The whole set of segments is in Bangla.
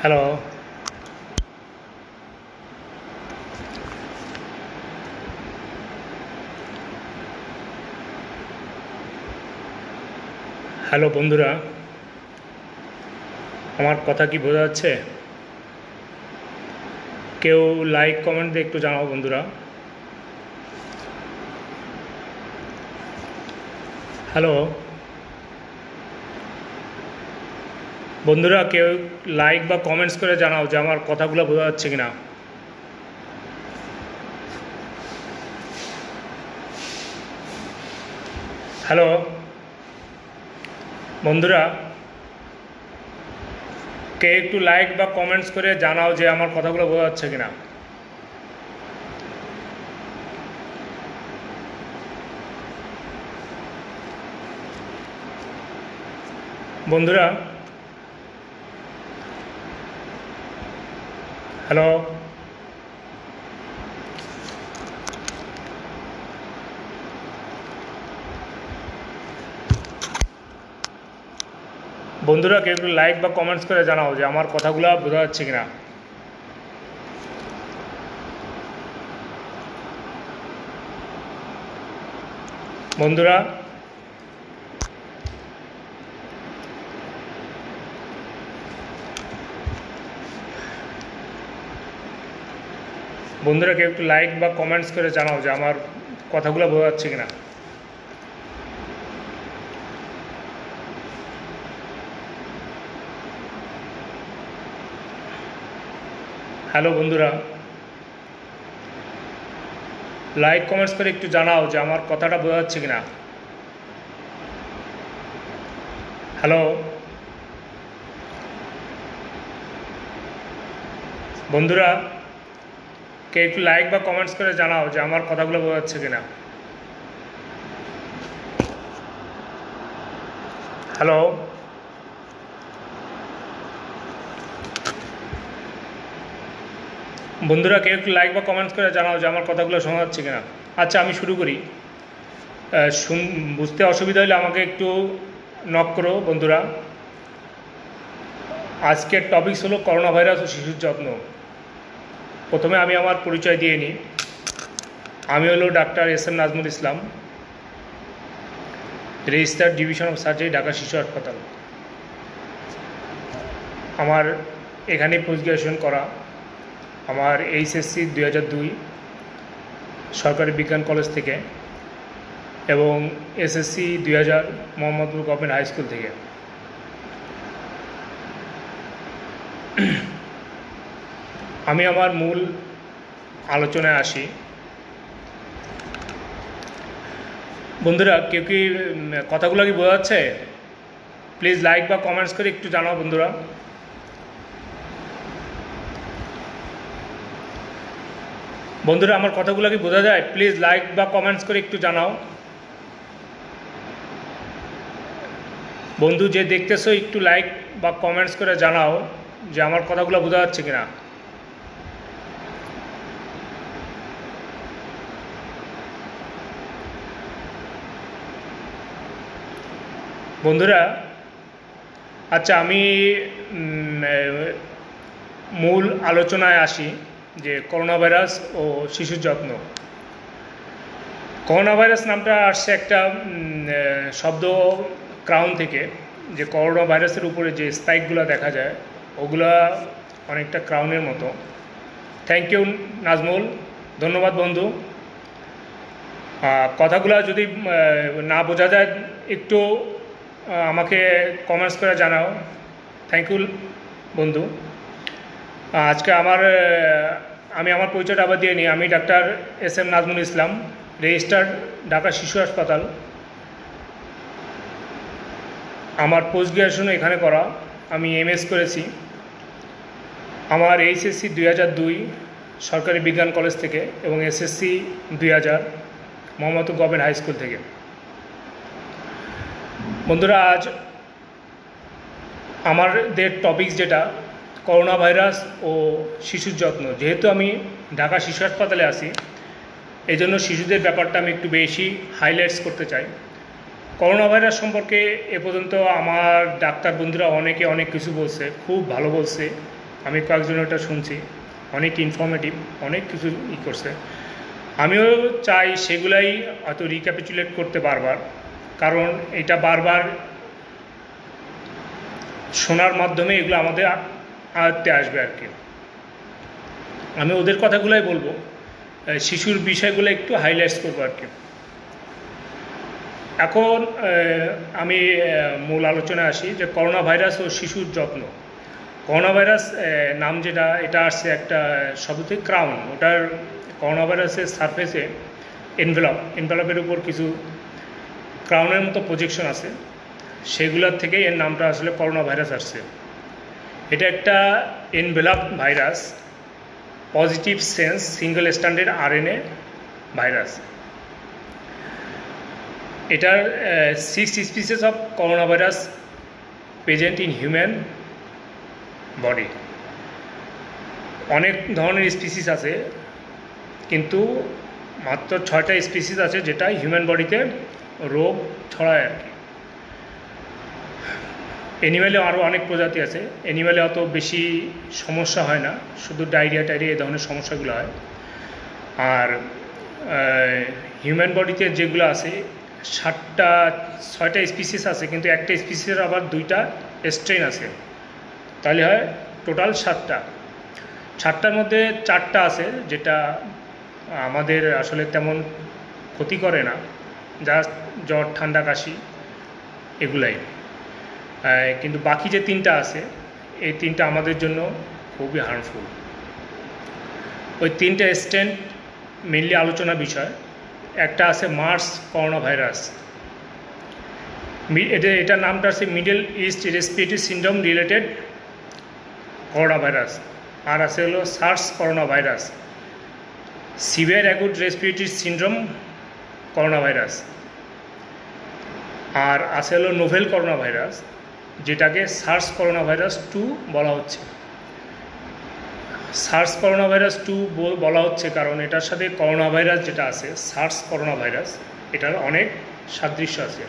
হ্যালো, হ্যালো বন্ধুরা, আমার কথা কি বোঝা যাচ্ছে? কেউ লাইক কমেন্ট দিয়ে একটু জানাও বন্ধুরা। হ্যালো বন্ধুরা, কেউ লাইক বা কমেন্টস করে জানাও যে আমার কথাগুলো বোঝা যাচ্ছে কিনা। হ্যালো বন্ধুরা, কে একটু লাইক বা কমেন্টস করে জানাও যে আমার কথাগুলো বোঝা যাচ্ছে কিনা। বন্ধুরা, হ্যালো বন্ধুরা, কেউ একটু লাইক বা কমেন্টস করে জানাও যে আমার কথাগুলো বোঝা যাচ্ছে কিনা। বন্ধুরা, বন্ধুরা কেউ একটু লাইক বা কমেন্টস করে জানাও যে আমার কথাগুলো বোঝা যাচ্ছে কিনা। হ্যালো বন্ধুরা, লাইক কমেন্টস করে একটু জানাও যে আমার কথাটা বোঝা যাচ্ছে কিনা। হ্যালো বন্ধুরা, কে একটু লাইক বা কমেন্টস করে জানাও যে আমার কথাগুলো বোঝা যাচ্ছে কিনা। হ্যালো বন্ধুরা, কেউ একটু লাইক বা কমেন্টস করে জানাও যে আমার কথাগুলো শোনা যাচ্ছে কিনা। আচ্ছা, আমি শুরু করি। বুঝতে অসুবিধা হলে আমাকে একটু নক করো বন্ধুরা। আজকের টপিকস হলো করোনা ভাইরাস ও শিশুর যত্ন। প্রথমে আমি আমার পরিচয় দিয়ে নিই। আমি হলো doctor S M Nazmul Islam, registered division of surgery, Dhaka শিশু হাসপাতাল। আমার এখানে পোস্ট গ্রাজুয়েশন করা। আমার এইচএসসি 2002 সরকারি বিজ্ঞান কলেজ থেকে এবং SSC 2000 Mohammadpur government high school থেকে। আমি আমার মূল আলোচনায় আসি। বন্ধুরা, কেউ কি কথাগুলো কি বোঝা যাচ্ছে? প্লিজ লাইক বা কমেন্টস করে একটু জানাও বন্ধুরা। বন্ধুরা, আমার কথাগুলো কি বোঝা যায়? প্লিজ লাইক বা কমেন্টস করে একটু জানাও। বন্ধু যে দেখতেছো, একটু লাইক বা কমেন্টস করে জানাও যে আমার কথাগুলো বোঝা যাচ্ছে কিনা। বন্ধুরা, আচ্ছা, আমি মূল আলোচনায় আসি যে করোনা ভাইরাস ও শিশুর যত্ন। করোনা ভাইরাস নামটা আসছে একটা শব্দ ক্রাউন থেকে, যে করোনা ভাইরাসের উপরে যে স্পাইকগুলো দেখা যায় ওগুলা অনেকটা ক্রাউনের মতো। থ্যাংক ইউ নাজমুল, ধন্যবাদ বন্ধু। কথাগুলো যদি না বোঝা যায় একটু আমাকে কমেন্টস করে জানাও। থ্যাংক ইউ বন্ধু। আজকে আমি আমার পরিচয়টা আবার দিয়ে নিই। আমি doctor S M Nazmul Islam, registered Dhaka শিশু হাসপাতাল। আমার পোস্ট গ্রাজুয়েশন এখানে করা। আমি এমএস করেছি। আমার এইচএসসি 2002 সরকারি বিজ্ঞান কলেজ থেকে এবং SSC 2000 Mohammadpur government high school থেকে। বন্ধুরা, আজ আমাদের টপিকস যেটা করোনা ভাইরাস ও শিশুর যত্ন। যেহেতু আমি ঢাকা শিশু হাসপাতালে আছি, এই জন্য শিশুদের ব্যাপারটা আমি একটু বেশি হাইলাইটস করতে চাই। করোনা ভাইরাস সম্পর্কে এ পর্যন্ত আমার ডাক্তার বন্ধুরা অনেকে অনেক কিছু বলছে, খুব ভালো বলছে। আমি কয়েকজন ওটা শুনছি, অনেক ইনফরমেটিভ, অনেক কিছু করছে। আমিও চাই সেগুলাই হয়তো রিক্যাপিচুলেট করতে বারবার, কারণ এটা বারবার শোনার মাধ্যমে এগুলো আমাদের আয়ত্তে আসবে আর কি। আমি ওদের কথাগুলোই বলবো, শিশুর বিষয়গুলো একটু হাইলাইটস করবো আর কি। এখন আমি মূল আলোচনায় আসি, যে করোনা ভাইরাস ও শিশুর যত্ন। করোনা ভাইরাস নাম যেটা, এটা আসছে একটা শব্দ থেকে ক্রাউন। ওটার করোনা ভাইরাসের সারফেসে এনভেলপের উপর কিছু ক্রাউনের মতো প্রজেকশন আছে, সেগুলোর থেকে এর নামটা আসলে করোনা ভাইরাস আসছে। এটা একটা envelope virus, positive sense single standard RNA virus. এটার 6 species of corona virus present in human body. অনেক ধরনের স্পিসিস আছে, কিন্তু মাত্র 6টা স্পিসিস আছে যেটা হিউম্যান বডিতে রোগ ছড়ায় আর কি। অ্যানিম্যালে আরও অনেক প্রজাতি আছে, অ্যানিম্যালে অত বেশি সমস্যা হয় না, শুধু ডায়রিয়া এই ধরনের সমস্যাগুলো হয়। আর হিউম্যান বডিতে যেগুলো আছে 6টা স্পিসিস আছে, কিন্তু একটা স্পিসিসের আবার 2টা স্ট্রেন আছে, তাহলে হয় টোটাল 7টার মধ্যে 4টা আছে যেটা আমাদের আসলে তেমন ক্ষতি করে না, জাস্ট জ্বর ঠান্ডা কাশি এগুলাই। কিন্তু বাকি যে 3টা আছে, এই 3টা আমাদের জন্য খুবই হার্মফুল। ওই 3টা স্ট্রেন মেনলি আলোচনার বিষয়। একটা আছে মার্স করোনা ভাইরাস, এটার নামটা আছে Middle East respiratory syndrome related corona virus. আর আছে হলো SARS corona virus, severe acute respiratory syndrome corona virus. আর আছে হলো নোভেল করোনা ভাইরাস, যেটাকে সার্স করোনা ভাইরাস 2 বলা হচ্ছে। সার্স করোনা ভাইরাস 2 বলা হচ্ছে কারণ এটার সাথে করোনা ভাইরাস যেটা আছে, সার্স করোনা ভাইরাস, এটার অনেক সাদৃশ্য আছে।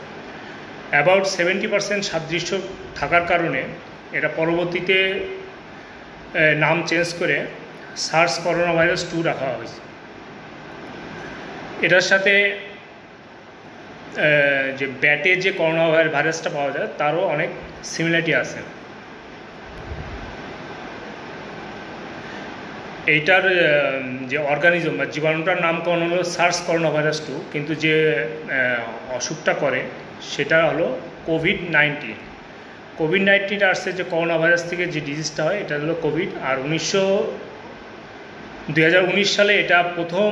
অ্যাবাউট 70% সাদৃশ্য থাকার কারণে এটা পরবর্তীতে নাম চেঞ্জ করে সার্স করোনা ভাইরাস 2 রাখা হয়েছে। এটার সাথে যে ব্যাটে যে করোনা ভাইরাসটা পাওয়া যায় তারও অনেক সিমিলারিটি আছে। এইটার যে অর্গানিজম বা জীবাণুটার নামকরণ হলো সার্স করোনা ভাইরাস 2, কিন্তু যে অসুখটা করে সেটা হলো কোভিড-19। কোভিড-19টা আসছে যে করোনা ভাইরাস থেকে যে ডিজিজটা হয়, এটা হলো কোভিড। আর 2019 সালে এটা প্রথম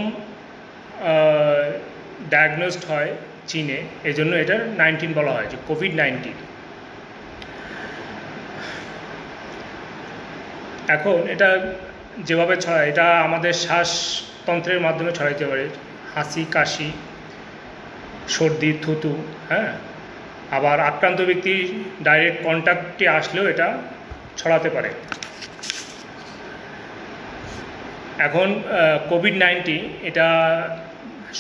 ডায়াগনোসড হয় চীনে, এই জন্য এটার 19 বলা হয়, যে কোভিড-19। এখন এটা যেভাবে ছড়ায়, এটা আমাদের শ্বাসতন্ত্রের মাধ্যমে ছড়াইতে পারে, হাঁচি কাশি সর্দি থুতু, হ্যাঁ। আবার আক্রান্ত ব্যক্তি ডাইরেক্ট কন্ট্যাক্টে আসলেও এটা ছড়াতে পারে। এখন কোভিড-19 এটা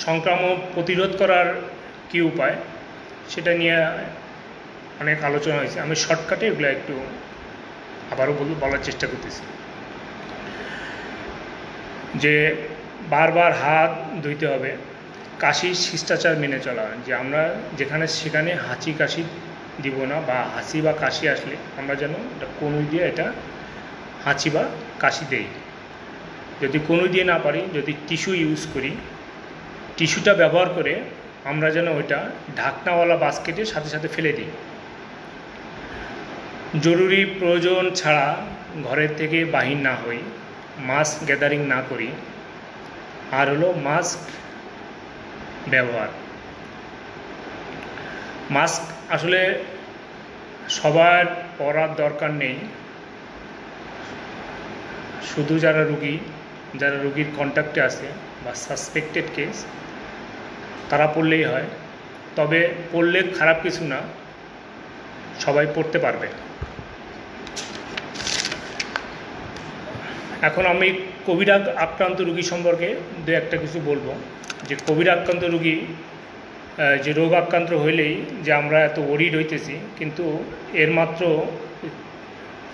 সংক্রমণ প্রতিরোধ করার কী উপায়, সেটা নিয়ে অনেক আলোচনা হয়েছে। আমি শর্টকাটে এগুলো একটু আবারও বলার চেষ্টা করতেছি। যে বারবার হাত ধুইতে হবে, কাশির শিষ্টাচার মেনে চলা, যে আমরা যেখানে সেখানে হাঁচি কাশি দিব না, বা হাঁচি বা কাশি আসলে আমরা যেন কনুই দিয়ে এটা হাঁচি বা কাশি দেই। যদি কনুই দিয়ে না পারি, যদি টিস্যু ইউজ করি, টিস্যুটা ব্যবহার করে আমরা যেন ওইটা ঢাকনাওয়ালা বাস্কেটের সাথে সাথে ফেলে দিই। জরুরি প্রয়োজন ছাড়া ঘরের থেকে বাহির না হই, মাস্ক গ্যাদারিং না করি। আর হলো মাস্ক ব্যবহার। মাস্ক আসলে সবার পরার দরকার নেই, শুধু যারা রুগীর কন্ট্যাক্টে আছে বা সাসপেক্টেড কেস তারা পড়লেই হয়। তবে পড়লে খারাপ কিছু না, সবাই পড়তে পারবে। এখন আমি কোভিড আক্রান্ত রুগী সম্পর্কে দু একটা কিছু বলবো। যে কোভিড আক্রান্ত রুগী, যে রোগ আক্রান্ত হইলেই যে আমরা এত ওরিড হইতেছি, কিন্তু এর মাত্র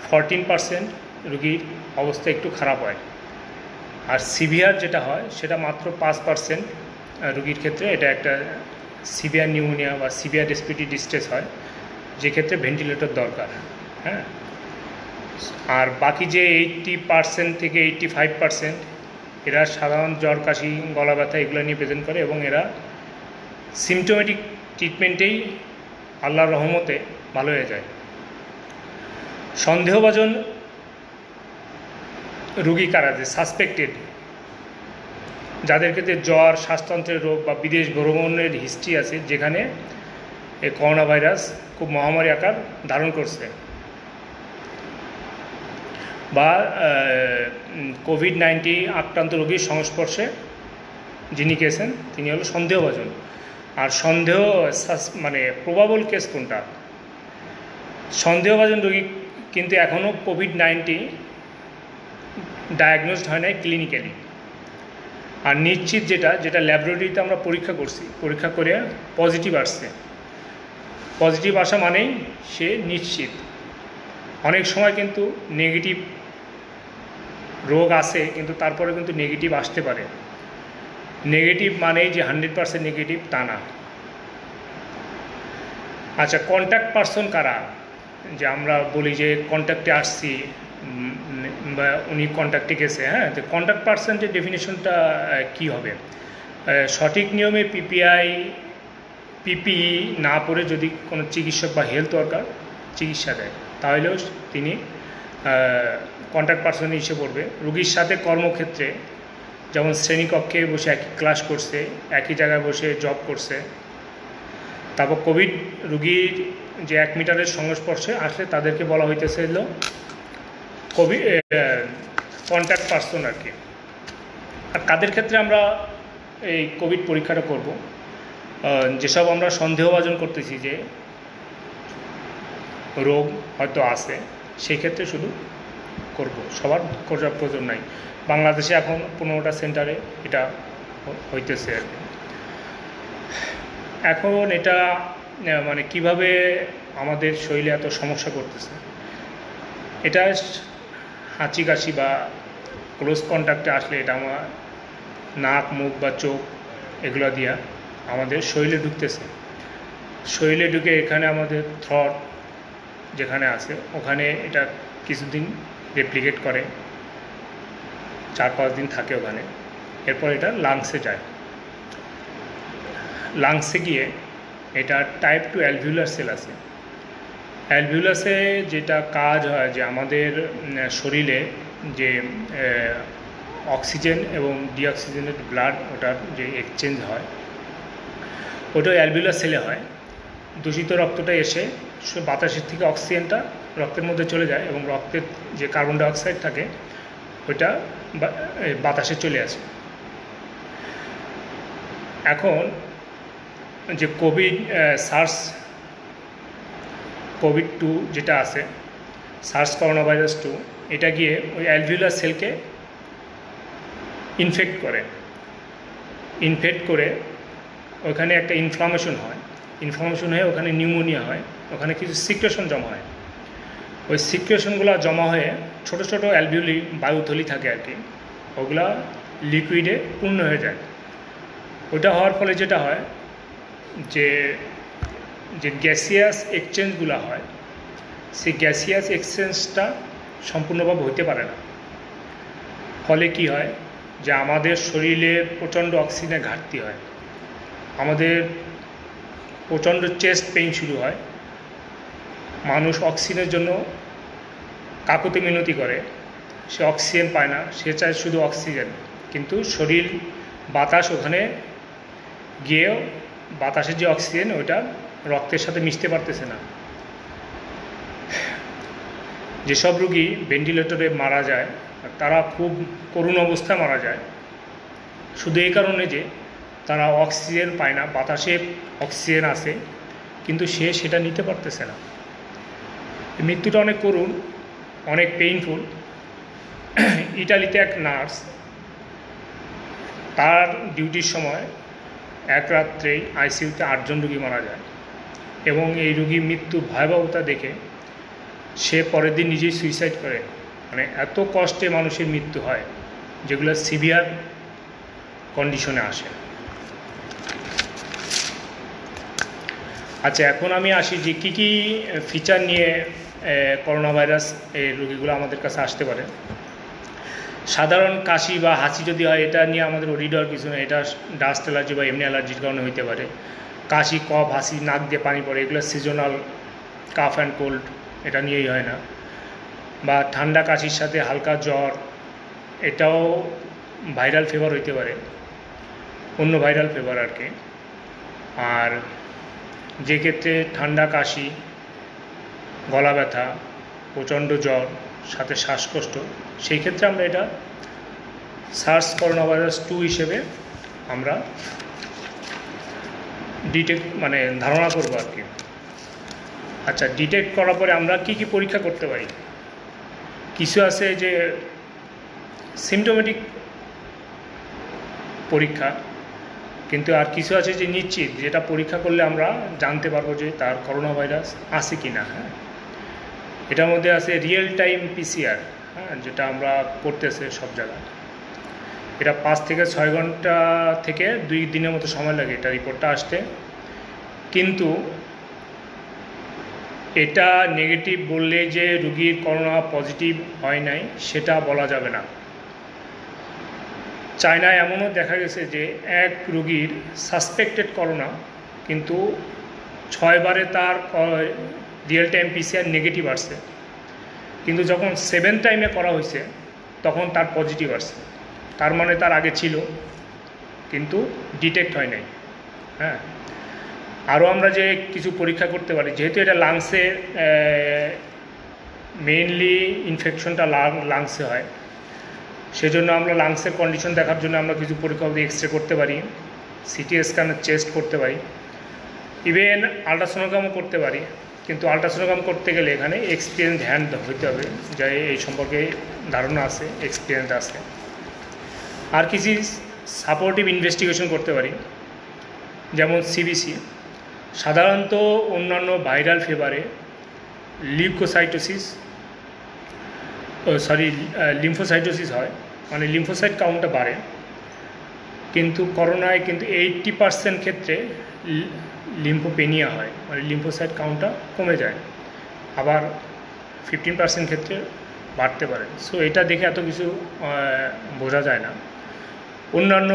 14% রুগীর অবস্থা একটু খারাপ হয়। আর সিভিয়ার যেটা হয় সেটা মাত্র 5% রুগীর ক্ষেত্রে এটা একটা সিভিয়ার নিউমোনিয়া বা সিভিয়ার রেসপিরেটরি ডিস্ট্রেস হয়, যে ক্ষেত্রে ভেন্টিলেটর দরকার। হ্যাঁ, আর বাকি যে 80% থেকে 85% এরা সাধারণ জ্বর, কাশি, গলা ব্যথা এগুলো নিয়ে প্রেজেন্ট করে এবং এরা সিমটোমেটিক ট্রিটমেন্টেই আল্লাহর রহমতে ভালো হয়ে যায়। সন্দেহভাজন রুগী কারা, যে সাসপেক্টেড, যাদের ক্ষেত্রে জ্বর, শ্বাসতন্ত্রের রোগ বা বিদেশ ভ্রমণের হিস্ট্রি আছে, যেখানে এই করোনা ভাইরাস খুব মহামারী আকার ধারণ করছে, বা কোভিড-19 আক্রান্ত রোগীর সংস্পর্শে যিনি গেছেন তিনি হলো সন্দেহভাজন। আর মানে প্রবাবল কেস কোনটা? সন্দেহভাজন রোগী কিন্তু এখনও কোভিড-19 ডায়াগনোজড হয় নাই ক্লিনিক্যালি। আর নিশ্চিত যেটা ল্যাবরেটরিতে আমরা পরীক্ষা করছি, পরীক্ষা করে পজিটিভ আসছে। পজিটিভ আসা মানেই সে নিশ্চিত। অনেক সময় কিন্তু নেগেটিভ রোগ আসে, কিন্তু তারপরে কিন্তু নেগেটিভ আসতে পারে। নেগেটিভ মানেই যে 100% নেগেটিভ তা না। আচ্ছা, কন্ট্যাক্ট পারসন কারা? যে আমরা বলি যে কন্ট্যাক্টে আসছি বা উনি কন্ট্যাক্টে গেছে। হ্যাঁ, তো কন্ট্যাক্ট পারসনের ডেফিনেশনটা কী হবে? সঠিক নিয়মে পিপিই না পরে যদি কোনো চিকিৎসক বা হেলথ ওয়ার্কার চিকিৎসা দেয়, তাহলেও তিনি কন্ট্যাক্ট পারসন হিসেবে পড়বে। রুগীর সাথে কর্মক্ষেত্রে, যেমন শ্রেণীকক্ষে বসে একই ক্লাস করছে, একই জায়গায় বসে জব করছে। তারপর কোভিড রুগীর যে 1 মিটারের সংস্পর্শে আসলে তাদেরকে বলা হইতেছে হলো কন্ট্যাক্ট পারসন আর কি। আর কাদের ক্ষেত্রে আমরা এই কোভিড পরীক্ষাটা করব? যেসব আমরা সন্দেহভাজন করতেছি যে রোগ হয়তো আছে, সেই ক্ষেত্রে শুধু করব, সবার করার প্রয়োজন নাই। বাংলাদেশে এখন 15টা সেন্টারে এটা হইতেছে আর কি। এখন এটা মানে কিভাবে আমাদের শরীরে এত সমস্যা করতেছে, এটা হাঁচি কাশি বা ক্লোজ কন্ট্যাক্টে আসলে এটা আমার নাক, মুখ বা চোখ এগুলো দিয়া আমাদের শরীরে ঢুকতেছে। শরীরে ঢুকে এখানে আমাদের থ্রট যেখানে আছে ওখানে এটা কিছুদিন রেপ্লিকেট করে, 4-5 দিন থাকে ওখানে। এরপর এটা লাংসে যায়। লাংসে গিয়ে এটা টাইপ 2 অ্যালভিউলার সেল আছে। অ্যালভিউলাসে যেটা কাজ হয় যে আমাদের শরীরে যে অক্সিজেন এবং ডিঅক্সিজেনের ব্লাড ওটার যে এক্সচেঞ্জ হয়, ওটা অ্যালভিউলার সেলে হয়। দূষিত রক্তটা এসে বাতাসের থেকে অক্সিজেনটা রক্তের মধ্যে চলে যায় এবং রক্তের যে কার্বন ডাইঅক্সাইড থাকে ওইটা বাতাসে চলে আসে। এখন যে কোভিড-2 যেটা আছে, সার্স করোনা ভাইরাস 2, এটা গিয়ে ওই অ্যালভিউলার সেলকে ইনফেক্ট করে ওখানে একটা ইনফ্লামেশন হয়। ইনফ্লামেশন হয়ে ওখানে নিউমোনিয়া হয়, ওখানে কিছু সিক্রেশন জমা হয়। ওই সিক্রেশনগুলো জমা হয়ে ছোট ছোট অ্যালভিউলি, বায়ুথলি থাকে আর কি, ওগুলা লিকুইডে পূর্ণ হয়ে যায়। ওটা হওয়ার ফলে যেটা হয় যে গ্যাসিয়াস এক্সচেঞ্জগুলো হয়, সেই গ্যাসিয়াস এক্সচেঞ্জটা সম্পূর্ণভাবে হইতে পারে না। ফলে কি হয় যে আমাদের শরীরে প্রচণ্ড অক্সিজেনের ঘাটতি হয়, আমাদের প্রচণ্ড চেস্ট পেইন শুরু হয়। মানুষ অক্সিজেনের জন্য কাকুতি মিনতি করে, সে অক্সিজেন পায় না, সে চায় শুধু অক্সিজেন, কিন্তু শরীর বাতাস ওখানে গিয়েও বাতাসের যে অক্সিজেন ওইটা রক্তের সাথে মিশতে পারতেছে না। যেসব রুগী ভেন্টিলেটরে মারা যায় তারা খুব করুণ অবস্থায় মারা যায়, শুধু এই কারণে যে তারা অক্সিজেন পায় না। বাতাসে অক্সিজেন আছে কিন্তু সে সেটা নিতে পারতেছে না। মৃত্যুটা অনেক করুণ, অনেক পেইনফুল। ইটালিতে এক নার্স তার ডিউটির সময় এক রাত্রেই আইসিইউতে 8 জন রুগী মারা যায় এবং এই রুগী মৃত্যু ভয়াবহতা দেখে সে পরের দিন নিজেই সুইসাইড করে, মানে এত কষ্টে মানুষের মৃত্যু হয় যেগুলো সিভিয়ার কন্ডিশনে আসে। আচ্ছা, এখন আমি আসি যে কী কী ফিচার নিয়ে করোনা ভাইরাস এই রোগীগুলো আমাদের কাছে আসতে পারে। সাধারণ কাশি বা হাঁচি যদি হয়, এটা নিয়ে আমাদের ওরি দেওয়ার কিছু না, এটা ডাস্ট অ্যালার্জি বা এমনি অ্যালার্জির কারণে হইতে পারে। কাশি, কফ, হাঁচি, নাক দিয়ে পানি পড়ে, এগুলো সিজনাল কাফ অ্যান্ড কোল্ড, এটা নিয়েই হয় না। বা ঠান্ডা কাশির সাথে হালকা জ্বর, এটাও ভাইরাল ফিভার হইতে পারে, অন্য ভাইরাল ফিভার আর কি। আর যে ক্ষেত্রে ঠান্ডা কাশি, গলা ব্যথা, প্রচণ্ড জ্বর সাথে শ্বাসকষ্ট, সেই ক্ষেত্রে আমরা এটা সার্স করোনা ভাইরাস 2 হিসেবে আমরা মানে ধারণা করবো আর কি। আচ্ছা, ডিটেক্ট করার পরে আমরা কি কি পরীক্ষা করতে পারি? কিছু আছে যে সিমটোমেটিক পরীক্ষা, কিন্তু আর কিছু আছে যে নিশ্চিত, যেটা পরীক্ষা করলে আমরা জানতে পারবো যে তার করোনা ভাইরাস আছে কি না। হ্যাঁ, এটার মধ্যে আছে রিয়েল টাইম পিসিআর, হ্যাঁ, যেটা আমরা করতেছে সব জায়গায়। এটা 5 থেকে 6 ঘন্টা থেকে 2 দিনের মতো সময় লাগে এটা রিপোর্টটা আসতে, কিন্তু এটা নেগেটিভ বললে যে রুগীর করোনা পজিটিভ হয় নাই সেটা বলা যাবে না। চায়নায় এমনও দেখা গেছে যে এক রুগীর সাসপেক্টেড করোনা, কিন্তু 6 বারে তার রিয়েল টাইম পিসিআর নেগেটিভ আসছে, কিন্তু যখন 7th টাইমে করা হয়েছে তখন তার পজিটিভ আসছে। তার মানে তার আগে ছিল কিন্তু ডিটেক্ট হয় নাই। হ্যাঁ, আরও আমরা যে কিছু পরীক্ষা করতে পারি, যেহেতু এটা লাংসে, মেইনলি ইনফেকশনটা লাংসে হয়, সেজন্য আমরা লাংসের কন্ডিশন দেখার জন্য আমরা কিছু পরীক্ষা এক্সরে করতে পারি, সিটি স্ক্যানের চেস্ট করতে পারি, ইভেন আলট্রাসোনোগ্রামও করতে পারি। কিন্তু আলট্রাসোনোগ্রাম করতে গেলে এখানে এক্সপিরিয়েন্স হ্যান্ড হইতে হবে, যা এই সম্পর্কে ধারণা আছে, এক্সপিরিয়েন্স আছে। আর কিছু সাপোর্টিভ ইনভেস্টিগেশন করতে পারি, যেমন সিবিসি। সাধারণত অন্যান্য ভাইরাল ফিভারে লিম্ফোসাইটোসিস হয়, মানে লিম্ফোসাইট কাউন্টটা বাড়ে, কিন্তু করোনায় কিন্তু 80% ক্ষেত্রে লিম্ফোপেনিয়া হয়, মানে লিম্ফোসাইট কাউন্টটা কমে যায়, আবার 15% ক্ষেত্রে বাড়তে পারে। সো এটা দেখে এত কিছু বোঝা যায় না। অন্যান্য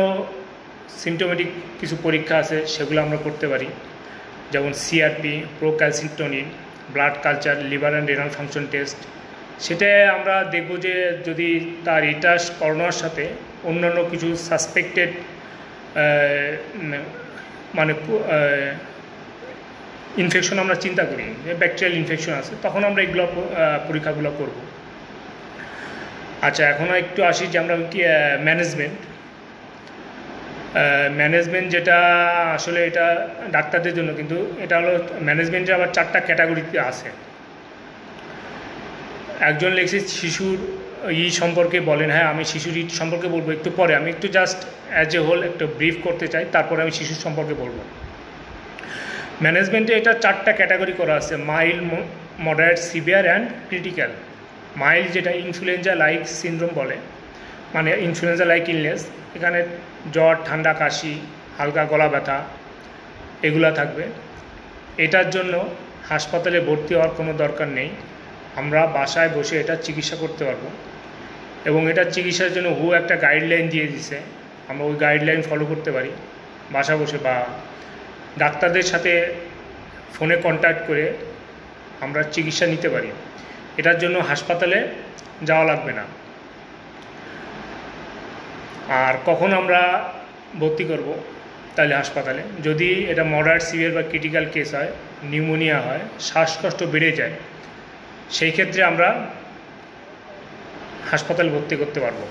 সিমটোমেটিক কিছু পরীক্ষা আছে, সেগুলো আমরা করতে পারি, যেমন CRP, procalcitonin, blood culture, liver and renal function test. সেটা আমরা দেখব যে যদি তার এটা করোনার সাথে অন্যান্য কিছু সাসপেক্টেড মানে ইনফেকশন আমরা চিন্তা করি যে ব্যাকটেরিয়াল ইনফেকশন আছে, তখন আমরা এগুলো পরীক্ষাগুলো করব। আচ্ছা, এখন একটু আসি যে আমরা কি ম্যানেজমেন্ট, যেটা আসলে এটা ডাক্তারদের জন্য, কিন্তু এটা হলো ম্যানেজমেন্টে আবার 4টা ক্যাটাগরিতে আছে। একজন লেখছে শিশুর সম্পর্কে বলেন। হ্যাঁ, আমি শিশুর সম্পর্কে বলবো একটু পরে, আমি একটু জাস্ট অ্যাজ এ হোল একটু ব্রিফ করতে চাই, তারপরে আমি শিশুর সম্পর্কে বলবো। ম্যানেজমেন্টে এটা 4টা ক্যাটাগরি করা আছে: mild, moderate, severe and critical. Mild যেটা ইনফ্লুয়েঞ্জা লাইক সিনড্রোম বলে, মানে ইনফ্লুয়েঞ্জা লাইক ইলনেস, এখানে জ্বর, ঠান্ডা, কাশি, হালকা গলা ব্যথা এগুলা থাকবে। এটার জন্য হাসপাতালে ভর্তি হওয়ার কোনো দরকার নেই, আমরা বাসায় বসে এটা চিকিৎসা করতে পারবো। এবং এটার চিকিৎসার জন্য একটা গাইডলাইন দিয়ে দিছে, আমরা ওই গাইডলাইন ফলো করতে পারি বাসা বসে, বা ডাক্তারদের সাথে ফোনে কন্ট্যাক্ট করে আমরা চিকিৎসা নিতে পারি। এটার জন্য হাসপাতালে যাওয়া লাগবে না। আর কখন আমরা ভর্তি করব তাহলে হাসপাতালে, যদি এটা মডারেট, সিভিয়ার বা ক্রিটিক্যাল কেস হয়, নিউমোনিয়া হয়, শ্বাসকষ্ট বেড়ে যায়, সেই ক্ষেত্রে আমরা হাসপাতালে ভর্তি করতে পারবো।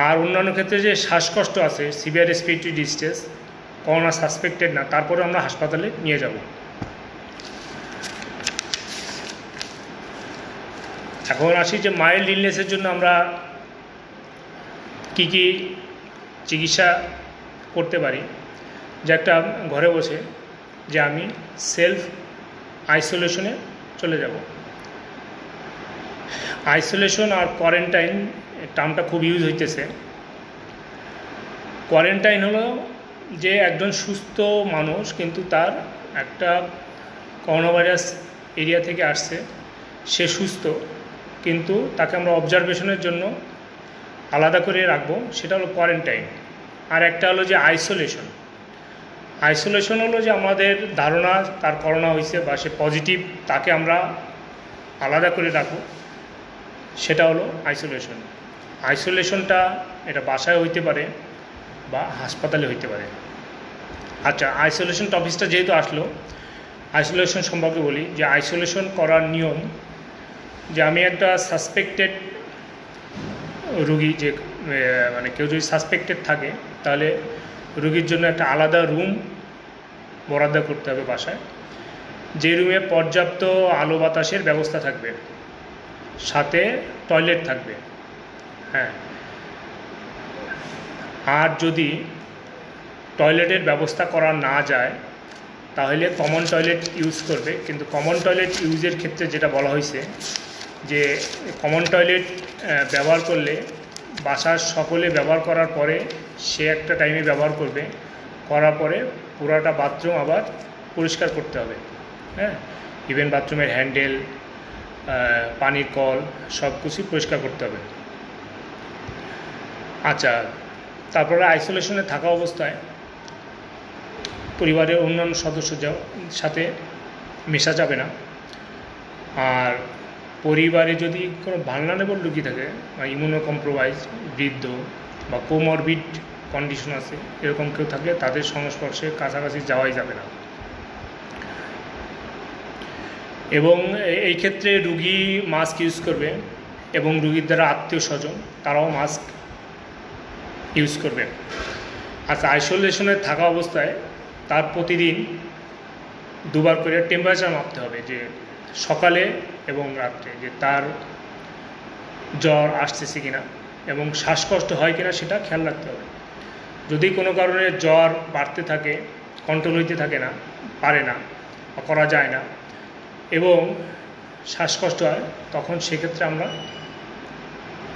আর অন্যান্য ক্ষেত্রে যে শ্বাসকষ্ট আছে, severe respiratory distress, corona suspected না, তারপরে আমরা হাসপাতালে নিয়ে যাব। এখন আসি যে মাইল্ড ইলনেসের জন্য আমরা কি কি চিকিৎসা করতে পারি। যে একটা ঘরে বসে যে আমি সেলফ আইসোলেশনে চলে যাব, আইসোলেশন আর কোয়ারেন্টাইন টার্মটা খুব ইউজ হইতেছে। কোয়ারেন্টাইন হলো যে একজন সুস্থ মানুষ কিন্তু তার একটা করোনা ভাইরাস এরিয়া থেকে আসছে, সে সুস্থ কিন্তু তাকে আমরা অবজারভেশনের জন্য আলাদা করে রাখবো, সেটা হলো কোয়ারেন্টাইন। আর একটা হলো যে আইসোলেশন। আইসোলেশন হলো যে আমাদের ধারণা তার করোনা হয়েছে বা সে পজিটিভ, তাকে আমরা আলাদা করে রাখবো, সেটা হলো আইসোলেশন। আইসোলেশনটা এটা বাসায় হইতে পারে বা হাসপাতালে হইতে পারে। আচ্ছা, আইসোলেশন টপিকটা যেহেতু আসলো, আইসোলেশন সম্পর্কে বলি যে আইসোলেশন করার নিয়ম যে আমি একটা সাসপেক্টেড রুগী, যে মানে কেউ যদি সাসপেক্টেড থাকে তাহলে রুগীর জন্য একটা আলাদা রুম বরাদ্দ করতে হবে বাসায়, যে রুমে পর্যাপ্ত আলো বাতাসের ব্যবস্থা থাকবে, সাথে টয়লেট থাকবে। হ্যাঁ, আর যদি টয়লেটের ব্যবস্থা করা না যায় তাহলে কমন টয়লেট ইউজ করবে। কিন্তু কমন টয়লেট ইউজের ক্ষেত্রে যেটা বলা হয়েছে যে কমন টয়লেট ব্যবহার করলে বাসার সকলে ব্যবহার করার পরে সে একটা টাইমে ব্যবহার করবে, করার পরে পুরাটা বাথরুম আবার পরিষ্কার করতে হবে। হ্যাঁ, ইভেন বাথরুমের হ্যান্ডেল, পানির কল সব কিছুই পরিষ্কার করতে হবে। আচ্ছা, তারপরে আইসোলেশনে থাকা অবস্থায় পরিবারের অন্যান্য সদস্যদের সাথে মেশা যাবে না। আর পরিবারে যদি কোনো ভালনারেবল রোগী থাকে বা ইমিউনো কম্প্রোমাইজ, বৃদ্ধ বা কোমরবিড কন্ডিশন আছে, এরকম কেউ থাকলে তাদের সংস্পর্শে কাছাকাছি যাওয়াই যাবে না। এবং এই ক্ষেত্রে রুগী মাস্ক ইউজ করবে এবং রুগীর দ্বারা আত্মীয় স্বজন তারাও মাস্ক ইউজ করবে। আচ্ছা, আইসোলেশনে থাকা অবস্থায় তার প্রতিদিন দুবার করে টেম্পারেচার মাপতে হবে, যে সকালে এবং রাত্রে, যে তার জ্বর আসতেছে কিনা এবং শ্বাসকষ্ট হয় কিনা সেটা খেয়াল রাখতে হবে। যদি কোনো কারণে জ্বর বাড়তে থাকে, কন্ট্রোল হইতে থাকে না, পারে না বা করা যায় না এবং শ্বাসকষ্ট হয়, তখন সেক্ষেত্রে আমরা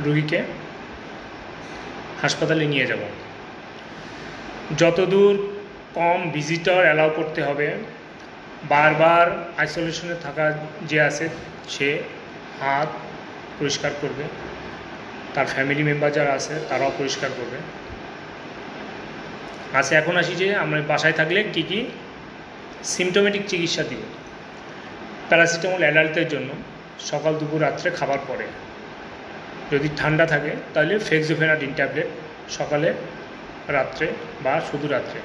রুগীকে হাসপাতালে নিয়ে যাব। যতদূর কম ভিজিটর অ্যালাউ করতে হবে। বারবার আইসোলেশনে থাকা যে আছে সে হাত পরিষ্কার করবে, তার ফ্যামিলি মেম্বার যারা আছে তারাও পরিষ্কার করবে। আচ্ছা, এখন আসি যে আমরা বাসায় থাকলে কি কি সিমটোমেটিক চিকিৎসা দিব। প্যারাসিটামল অ্যাডাল্টের জন্য সকাল, দুপুর, রাত্রে খাবার পরে। যদি ঠান্ডা থাকে তাহলে ফেক্সোফেনাডিন ট্যাবলেট সকালে, রাত্রে বা শুধু রাত্রে।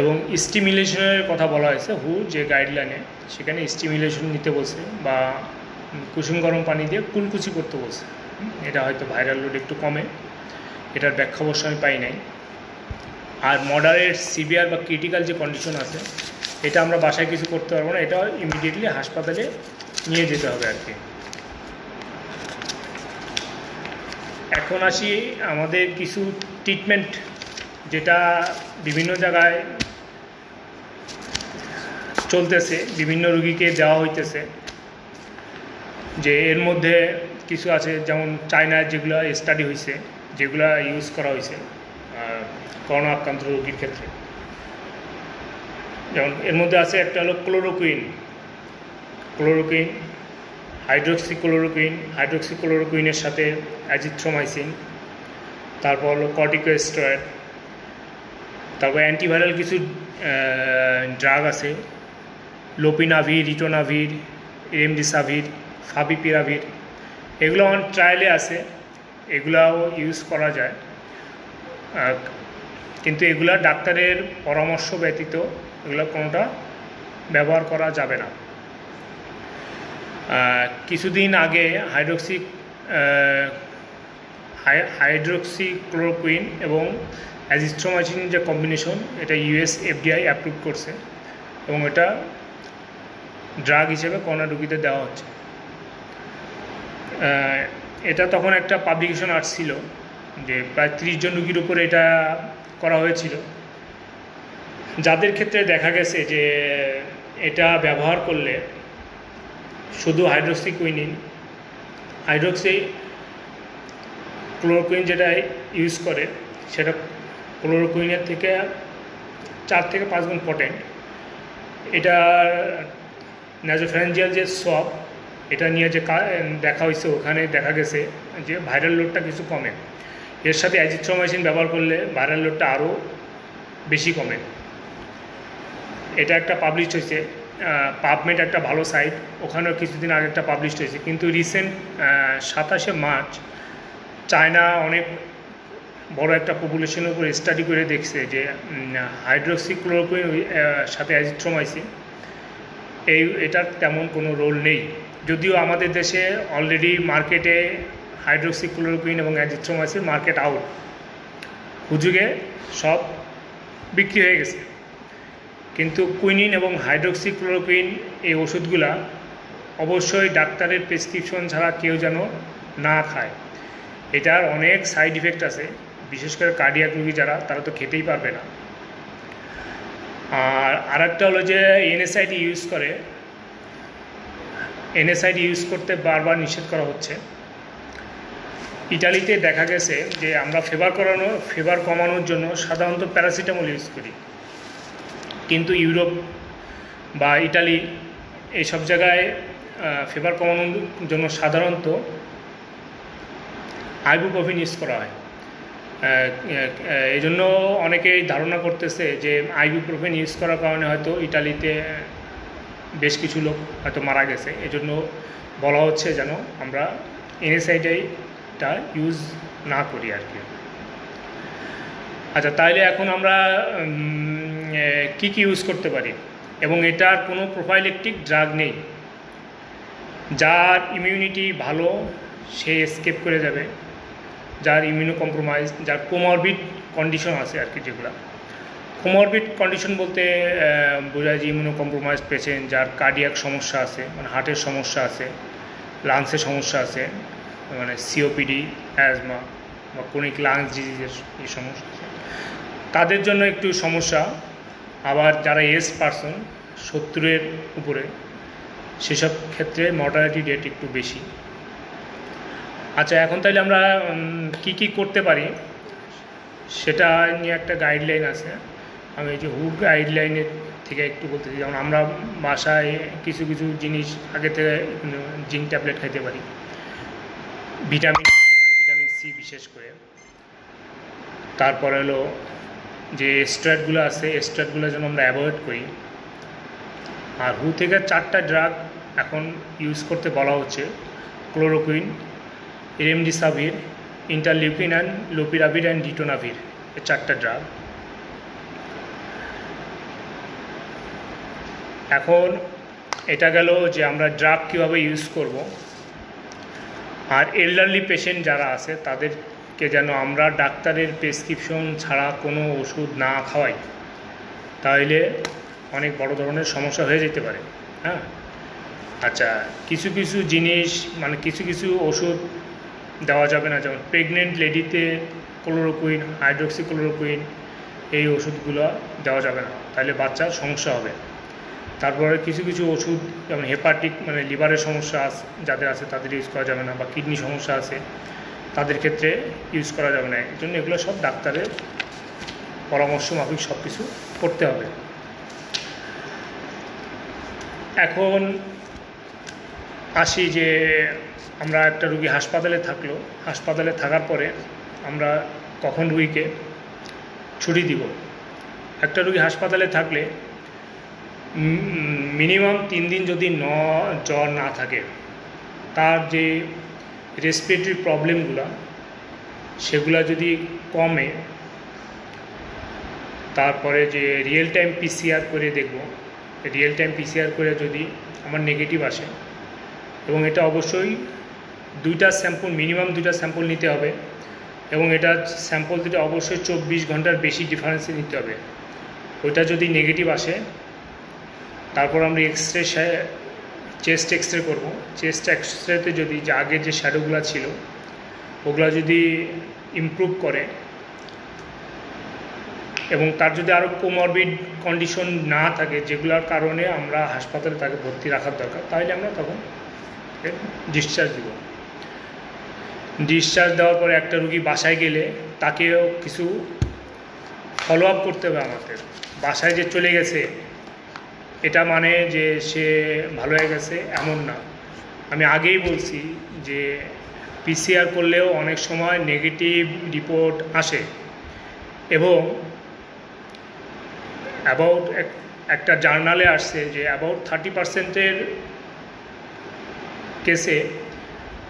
এবং স্টিমুলেশনের কথা বলা হয়েছে যে গাইডলাইনে, সেখানে স্টিমুলেশন নিতে বলছে বা কুসুম গরম পানি দিয়ে কুলকুচি করতে বলছে। এটা হয়তো ভাইরাল লোড একটু কমে, এটার ব্যাখ্যা অবশ্য আমি পাই নাই। আর মডারেট, সিভিয়ার বা ক্রিটিক্যাল যে কন্ডিশন আছে, এটা আমরা বাসায় কিছু করতে পারবো না, এটা ইমিডিয়েটলি হাসপাতালে নিয়ে যেতে হবে আর কি। এখন আসি আমাদের কিছু ট্রিটমেন্ট যেটা বিভিন্ন জায়গায় চলতেছে, বিভিন্ন রোগীকে দেওয়া হইতেছে। যে এর মধ্যে কিছু আছে যেমন চায়নায় যেগুলো স্টাডি হয়েছে, যেগুলো ইউজ করা হয়েছে করোনা আক্রান্ত রোগীর ক্ষেত্রে। যেমন এর মধ্যে আছে একটা হলো ক্লোরোকুইন, হাইড্রোক্সিক্লোরোকুইনের সাথে অ্যাজিথ্রোমাইসিন, তারপর হলো কর্টিকোস্টেরয়েড, তারপর অ্যান্টিভাইরাল কিছু ড্রাগ আছে, লোপিনাভির, রিটোনাভির, রেমডিসাভির, ফাভিপিরাভির, এগুলো অন ট্রায়ালে আছে, এগুলাও ইউজ করা যায়। কিন্তু এগুলা ডাক্তারের পরামর্শ ব্যতীত এগুলো কোনোটা ব্যবহার করা যাবে না। কিছুদিন আগে হাইড্রোক্সিক্লোরোকুইন এবং অ্যাজিথ্রোমাইসিন যে কম্বিনেশন, এটা ইউএস এফডিআই অ্যাপ্রুভ করছে এবং এটা ড্রাগ হিসেবে করোনা রোগীদের দেওয়া হচ্ছে। এটা তখন একটা পাবলিকেশন আসছিল যে প্রায় 30 জন রোগীর উপরে এটা করা হয়েছিল, যাদের ক্ষেত্রে দেখা গেছে যে এটা ব্যবহার করলে শুধু হাইড্রোক্সিকুইনিন হাইড্রক্সি ক্লোরোকুইন যেটা ইউজ করে সেটা ক্লোরোকুইনের থেকে 4 থেকে 5 গুণ পটেন্ট। এটা নাজোফ্যারেঞ্জিয়াল যে সোয়াব এটা নিয়ে যে দেখা হয়েছে ওখানে দেখা গেছে যে ভাইরাল লোডটা কিছু কমে। এর সাথে অ্যাজিথ্রোমাইসিন ব্যবহার করলে ভাইরাল লোডটা আরও বেশি কমে। এটা একটা পাবলিশ হয়েছে, পাবমেড একটা ভালো সাইট, ওখানেও কিছুদিন আগে একটা পাবলিশ হয়েছে। কিন্তু রিসেন্ট 27শে মার্চ চায়না অনেক বড় একটা পপুলেশনের উপর স্টাডি করে দেখছে যে হাইড্রোক্সি ক্লোরোকুইন সাথে অ্যাজিথ্রোমাইসিন এটার তেমন কোনো রোল নেই। যদিও আমাদের দেশে অলরেডি মার্কেটে হাইড্রোক্সি ক্লোরোকুইন এবং অ্যাজিথ্রোমাইসিন মার্কেট আউট, হুজুগে সব বিক্রি হয়ে গেছে। কিন্তু কুইনিন এবং হাইড্রোক্সি ক্লোরোকুইন এই ওষুধগুলা অবশ্যই ডাক্তারের প্রেসক্রিপশন ছাড়া কেউ যেন না খায়। এটার অনেক সাইড ইফেক্ট আছে, বিশেষ করে কার্ডিয়াক রোগী যারা, তারা তো খেতেই পারবে না। আর আরেকটা হলো যে এনএসআইডি ইউজ করে, এনএসআইডি ইউজ করতে বারবার নিষেধ করা হচ্ছে। ইটালিতে দেখা গেছে যে আমরা ফিভার কমানোর জন্য সাধারণত প্যারাসিটামল ইউজ করি, কিন্তু ইউরোপ বা ইটালি এইসব জায়গায় ফিভার কমানোর জন্য সাধারণত আইবুপ্রোফেন ইউজ করা হয়। এই জন্য অনেকেই ধারণা করতেছে যে আইবুপ্রোফেন ইউজ করার কারণে হয়তো ইটালিতে বেশ কিছু লোক হয়তো মারা গেছে। এজন্য বলা হচ্ছে যেন আমরা এনএসআইডিটা ইউজ না করি আর কি। আচ্ছা, তাইলে এখন আমরা কি ইউজ করতে পারি? এবং এটার কোনো প্রোফাইলেকটিক ড্রাগ নেই। যার ইমিউনিটি ভালো সে এসকেপ করে যাবে, যার ইমিউনো কম্প্রোমাইজ, যার কোমরবিড কন্ডিশন আছে আর কি, যেগুলো কোমরবিড কন্ডিশন বলতে বোঝায় যে ইমিউনো কম্প্রোমাইজ পেশেন্ট, যার কার্ডিয়াক সমস্যা আছে, মানে হার্টের সমস্যা আছে, লাংসের সমস্যা আছে, মানে সিওপিডি, অ্যাজমা বা ক্রনিক লাংস ডিজিজের এই সমস্যা আছে, তাদের জন্য একটু সমস্যা। আবার যারা এজ পারসন 70-এর উপরে, সেসব ক্ষেত্রে মর্টালিটি রেট একটু বেশি। আচ্ছা, এখন তাইলে আমরা কি করতে পারি সেটা নিয়ে একটা গাইডলাইন আছে। আমি এই যে হুড গাইডলাইনের থেকে একটু বলতেছি। যেমন আমরা বাসায় কিছু জিনিস আগে থেকে জিঙ্ক ট্যাবলেট খাইতে পারি, ভিটামিন খেতে পারি, ভিটামিন সি বিশেষ করে। তারপরে হলো যে স্টেরয়েডগুলো আছে, স্টেরয়েডগুলো যেন আমরা অ্যাভয়েড করি। আর হু থেকে 4টা ড্রাগ এখন ইউজ করতে বলা হচ্ছে: ক্লোরোকুইন, রেমডিসাভির, ইন্টারলিউকিন অ্যান্ড লোপিরাভির অ্যান্ড ডিটোনাভির, এই 4টা ড্রাগ। এখন এটা গেল যে আমরা ড্রাগ কীভাবে ইউজ করব। আর এল্ডারলি পেশেন্ট যারা আছে তাদেরকে যেন আমরা ডাক্তারের প্রেসক্রিপশন ছাড়া কোনো ওষুধ না খাওয়াই, তাহলে অনেক বড় ধরনের সমস্যা হয়ে যেতে পারে। হ্যাঁ, আচ্ছা, কিছু জিনিস মানে কিছু ওষুধ দেওয়া যাবে না, যেমন প্রেগনেন্ট লেডিতে ক্লোরোকুইন, হাইড্রোক্সি ক্লোরোকুইন, এই ওষুধগুলো দেওয়া যাবে না, তাহলে বাচ্চার সমস্যা হবে। তারপরে কিছু ওষুধ যেমন হেপাটিক মানে লিভারের সমস্যা যাদের আছে তাদের ইউজ করা যাবে না, বা কিডনি সমস্যা আছে তাদের ক্ষেত্রে ইউজ করা যাবে না। এই জন্য এগুলো সব ডাক্তারের পরামর্শ মাফিক সব কিছু করতে হবে। এখন আসি যে আমরা একটা রুগী হাসপাতালে থাকলো, হাসপাতালে থাকার পরে আমরা কখন রুগীকে ছুটি দিব। একটা রুগী হাসপাতালে থাকলে মিনিমাম 3 দিন যদি জ্বর না থাকে, তার যে রেসপিরেটরি প্রবলেমগুলো সেগুলো যদি কমে, তারপরে যে রিয়েল টাইম পিসিআর করে দেখব, রিয়েল টাইম পিসিআর করে যদি আমার নেগেটিভ আসে, এবং এটা অবশ্যই 2টা স্যাম্পল, মিনিমাম 2টা স্যাম্পল নিতে হবে, এবং এটা স্যাম্পল দিতে অবশ্যই 24 ঘন্টার বেশি ডিফারেন্সে নিতে হবে। ওইটা যদি নেগেটিভ আসে, তারপর আমরা চেস্ট এক্সরে করব। চেস্ট এক্সরেতে যদি যে আগের যে শ্যাডোগুলো ছিল ওগুলো যদি ইমপ্রুভ করে এবং তার যদি আরও কোমরবিড কন্ডিশন না থাকে যেগুলোর কারণে আমরা হাসপাতালে তাকে ভর্তি রাখার দরকার, তাহলে আমরা তখন ডিসচার্জ দেব। ডিসচার্জ দেওয়ার পরে একটা রুগী বাসায় গেলে তাকেও কিছু ফলো আপ করতে হবে আমাদের। বাসায় যে চলে গেছে এটা মানে যে সে ভালো হয়ে গেছে এমন না। আমি আগেই বলছি যে পিসিআর করলেও অনেক সময় নেগেটিভ রিপোর্ট আসে এবং অ্যাবাউট একটা জার্নালে আসছে যে অ্যাবাউট 30% কেসে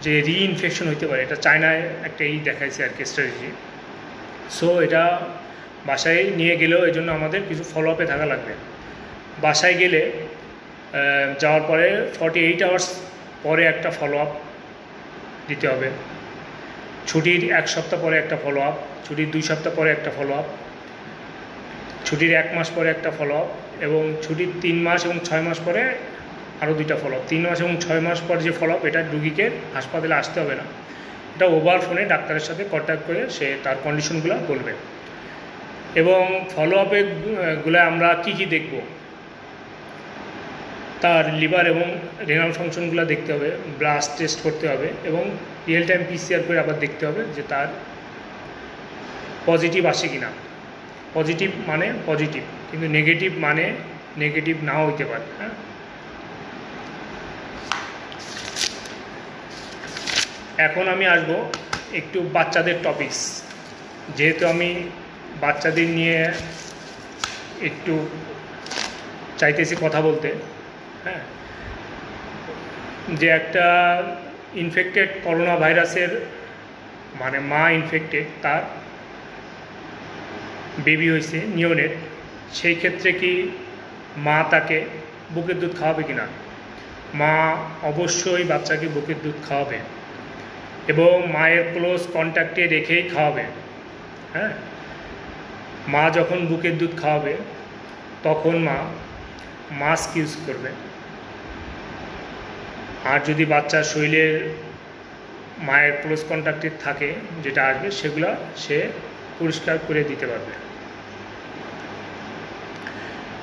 যে রিইনফেকশন হইতে পারে। এটা চায়নায় একটা দেখাইছে আর কি স্ট্র্যাটেজি। সো এটা বাসায় নিয়ে গেলেও এই জন্য আমাদের কিছু ফলো আপে থাকা লাগবে। বাসায় গেলে যাওয়ার পরে 48 আওয়ার্স পরে একটা ফলো আপ দিতে হবে। ছুটির 1 সপ্তাহ পরে একটা ফলো আপ, ছুটির 2 সপ্তাহ পরে একটা ফলো আপ, ছুটির 1 মাস পরে একটা ফলো আপ এবং ছুটির 3 মাস এবং 6 মাস পরে আরও 2টা ফলো আপ। 3 মাস এবং 6 মাস পর যে ফলো আপ এটা রুগীকে হাসপাতালে আসতে হবে না, এটা ওভার ফোনে ডাক্তারের সাথে কন্ট্যাক্ট করে সে তার কন্ডিশনগুলো বলবে। এবং ফলো আপে গুলো আমরা কি দেখব, তার লিভার এবং রেনাল ফাংশনগুলো দেখতে হবে, ব্লাড টেস্ট করতে হবে এবং রিয়েল টাইম পিসিআর করে আবার দেখতে হবে যে তার পজিটিভ আসে কি না। পজিটিভ মানে পজিটিভ, কিন্তু নেগেটিভ মানে নেগেটিভ নাও হইতে পারে। হ্যাঁ, এখন আমি আসব একটু বাচ্চাদের টপিকস, যেহেতু আমি বাচ্চাদের নিয়ে একটু চাইতেছি কথা বলতে। হ্যাঁ, যে একটা ইনফেক্টেড করোনা ভাইরাসের মানে মা ইনফেক্টেড, তার বেবি হয়েছে নিওনেট, সেই ক্ষেত্রে কি মা তাকে বুকের দুধ খাওয়াবে কি না? মা অবশ্যই বাচ্চাকে বুকের দুধ খাওয়াবে এবং মায়ের ক্লোজ কন্ট্যাক্টে রেখেই খাওয়াবে। হ্যাঁ, মা যখন বুকের দুধ খাওয়াবে তখন মা মাস্ক ইউজ করবে। আর যদি বাচ্চার শরীরের মায়ের ক্লোজ কন্ট্যাক্টে থাকে যেটা আসবে সেগুলো সে পরিষ্কার করে দিতে পারবে।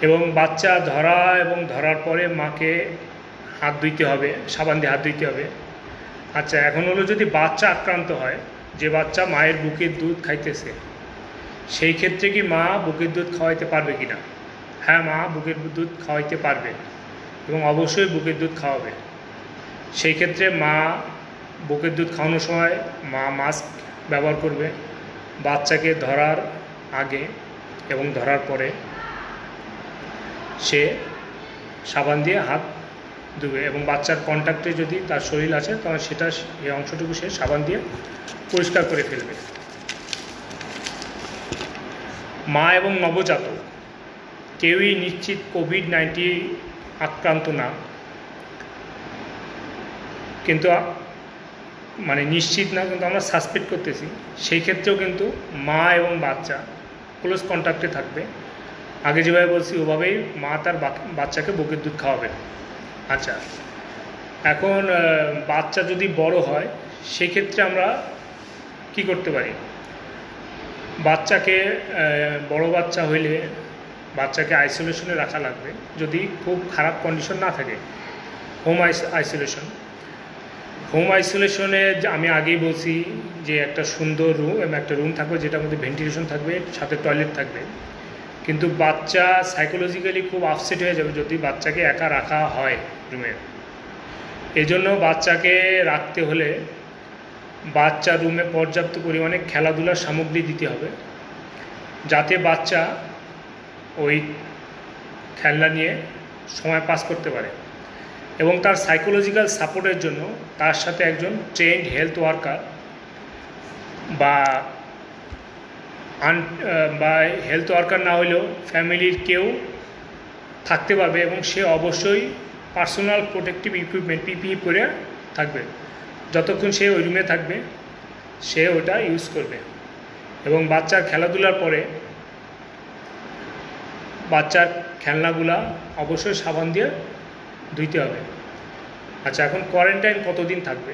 এবং বাচ্চা ধরা এবং ধরার পরে মাকে হাত ধুইতে হবে, সাবান দিয়ে হাত ধুইতে হবে। আচ্ছা, এখন হলো যদি বাচ্চা আক্রান্ত হয়, যে বাচ্চা মায়ের বুকের দুধ খাইতেছে, সেই ক্ষেত্রে কি মা বুকের দুধ খাওয়াইতে পারবে কি না? হ্যাঁ, মা বুকের দুধ খাওয়াইতে পারবে এবং অবশ্যই বুকের দুধ খাওয়াবে। সেই ক্ষেত্রে মা বুকের দুধ খাওয়ানোর সময় মা মাস্ক ব্যবহার করবে। বাচ্চাকে ধরার আগে এবং ধরার পরে সে সাবান দিয়ে হাত ধুবে এবং বাচ্চার কন্ট্যাক্টে যদি তার শরীর আছে তখন সেটা এই অংশটুকু সে সাবান দিয়ে পরিষ্কার করে ফেলবে। মা এবং নবজাতক কেউই নিশ্চিত কোভিড-19 আক্রান্ত না, কিন্তু মানে নিশ্চিত না, কিন্তু আমরা সাসপেক্ট করতেছি। সেই ক্ষেত্রেও কিন্তু মা এবং বাচ্চা ক্লোজ কন্ট্যাক্টে থাকবে। আগে যেভাবে বলছি ওভাবেই মা তার বাচ্চাকে বুকের দুধ খাওয়াবে। আচ্ছা, এখন বাচ্চা যদি বড় হয় সেই ক্ষেত্রে আমরা কি করতে পারি? বাচ্চাকে বড় বাচ্চা হইলে বাচ্চাকে আইসোলেশনে রাখা লাগবে, যদি খুব খারাপ কন্ডিশন না থাকে। হোম আইসোলেশনে আমি আগেই বলছি যে একটা সুন্দর রুম এবং একটা রুম থাকবে যেটার মধ্যে ভেন্টিলেশন থাকবে, সাথে টয়লেট থাকবে। কিন্তু বাচ্চা সাইকোলজিক্যালি খুব আপসেট হয়ে যাবে যদি বাচ্চাকে একা রাখা হয় রুমে। এজন্য বাচ্চাকে রাখতে হলে বাচ্চা রুমে পর্যাপ্ত পরিমাণে খেলাধুলার সামগ্রী দিতে হবে, যাতে বাচ্চা ওই খেলনা নিয়ে সময় পাস করতে পারে। এবং তার সাইকোলজিক্যাল সাপোর্টের জন্য তার সাথে একজন ট্রেন্ড হেলথ ওয়ার্কার বা হেলথ ওয়ার্কার না হলেও ফ্যামিলির কেউ থাকতে পারবে এবং সে অবশ্যই পার্সোনাল প্রোটেক্টিভ ইকুইপমেন্ট পিপিই পরে থাকবে। যতক্ষণ সে ওই রুমে থাকবে সে ওটা ইউজ করবে। এবং বাচ্চার খেলাধুলার পরে বাচ্চার খেলনাগুলা অবশ্যই সাবান দিয়ে ধুইতে হবে। আচ্ছা, এখন কোয়ারেন্টাইন কতদিন থাকবে?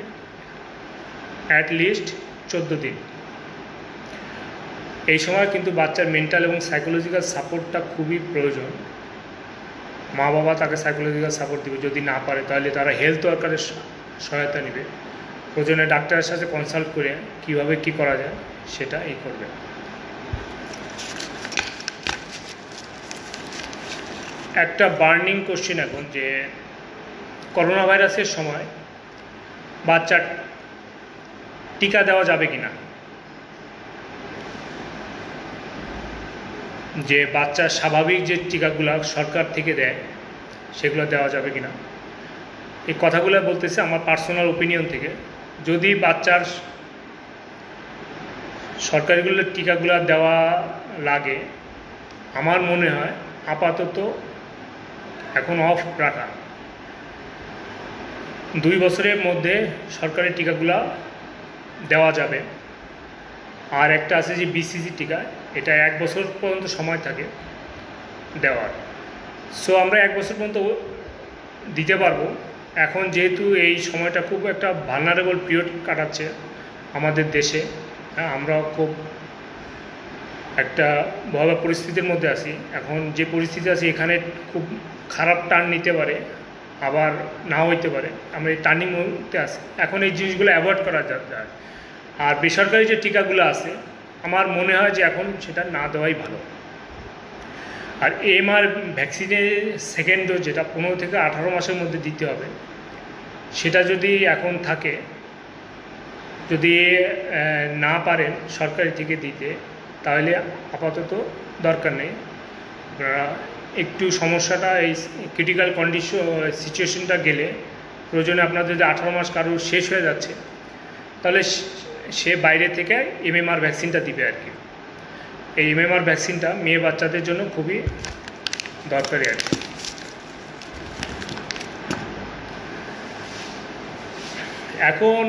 অ্যাটলিস্ট 14 দিন। এই সময় কিন্তু বাচ্চার মেন্টাল এবং সাইকোলজিক্যাল সাপোর্টটা খুবই প্রয়োজন। মা বাবা তাকে সাইকোলজিক্যাল সাপোর্ট দেবে, যদি না পারে তাহলে তারা হেলথ ওয়ার্কারের সহায়তা নেবে। প্রয়োজনে ডাক্তারের সাথে কনসাল্ট করে কীভাবে কী করা যায় সেটা করবে। একটা বার্নিং কোশ্চেন এখন, যে করোনা ভাইরাসের সময় বাচ্চার টিকা দেওয়া যাবে কিনা, যে বাচ্চার স্বাভাবিক যে টিকাগুলো সরকার থেকে দেয় সেগুলো দেওয়া যাবে কিনা। এই কথাগুলো বলতেছে আমার পার্সোনাল ওপিনিয়ন থেকে। যদি বাচ্চার সরকারিগুলো টিকাগুলো দেওয়া লাগে, আমার মনে হয় আপাতত এখন অফ রাখা। 2 বছরের মধ্যে সরকারি টিকাগুলো দেওয়া যাবে। আর একটা আছে যে বিসিজি টিকা, এটা 1 বছর পর্যন্ত সময় থাকে দেওয়ার। সো আমরা 1 বছর পর্যন্ত দিতে পারবো। এখন যেহেতু এই সময়টা খুব একটা ভালনারেবল পিরিয়ড কাটাচ্ছে আমাদের দেশে, হ্যাঁ, আমরা খুব একটা ভয়াবহ পরিস্থিতির মধ্যে আছি। এখন যে পরিস্থিতি আছে এখানে খুব খারাপ টার্ন নিতে পারে, আবার নাও হইতে পারে। আমরা এই টার্নিং মধ্যে আছি, এখন এই জিনিসগুলো অ্যাভয়েড করা যায়। আর বেসরকারি যে টিকাগুলো আছে আমার মনে হয় যে এখন সেটা না দেওয়াই ভালো। আর এমআর ভ্যাকসিনের সেকেন্ড ডোজ, যেটা 15 থেকে 18 মাসের মধ্যে দিতে হবে, সেটা যদি এখন থাকে, যদি না পারেন সরকারি থেকে দিতে, তাহলে আপাতত দরকার নেই। আপনারা একটু সমস্যাটা, এই ক্রিটিক্যাল সিচুয়েশনটা গেলে প্রয়োজনে আপনাদের যদি 18 মাস কারোর শেষ হয়ে যাচ্ছে, তাহলে সে বাইরে থেকে এমএমআর ভ্যাকসিনটা দিবে আর কি। এই এমএমআর ভ্যাকসিনটা মেয়ে বাচ্চাদের জন্য খুবই দরকারি আর কি। এখন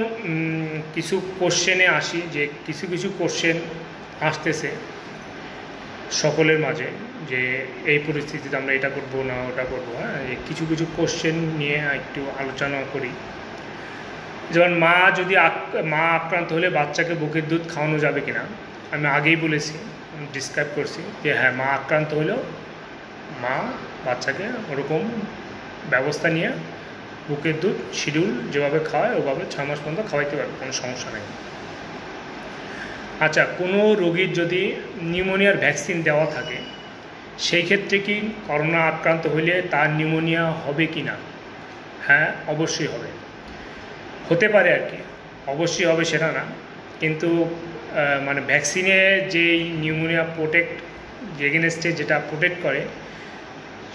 কিছু কোশ্চেনে আসি, যে কিছু কোশ্চেন আসতেছে সকলের মাঝে, যে এই পরিস্থিতিতে আমরা এটা করবো না ওটা করবো। হ্যাঁ, কিছু কোশ্চেন নিয়ে একটু আলোচনা করি। যেমন মা আক্রান্ত হলে বাচ্চাকে বুকের দুধ খাওয়ানো যাবে কিনা। আমি আগেই বলেছি, ডিসক্রাইব করছি যে হ্যাঁ, মা আক্রান্ত হলেও মা বাচ্চাকে ওরকম ব্যবস্থা নিয়ে বুকের দুধ শিডিউল যেভাবে খাওয়ায় ওভাবে 6 মাস পর্যন্ত খাওয়াইতে পারবে, কোনো সমস্যা নেই। আচ্ছা, কোনো রোগীর যদি নিউমোনিয়ার ভ্যাকসিন দেওয়া থাকে, সেই ক্ষেত্রে কি করোনা আক্রান্ত হইলে তার নিউমোনিয়া হবে কি না? হ্যাঁ, অবশ্যই হবে, হতে পারে আর কি, অবশ্যই হবে সেটা না। কিন্তু মানে ভ্যাকসিনে যেই নিউমোনিয়া এগেনস্টে যেটা প্রোটেক্ট করে,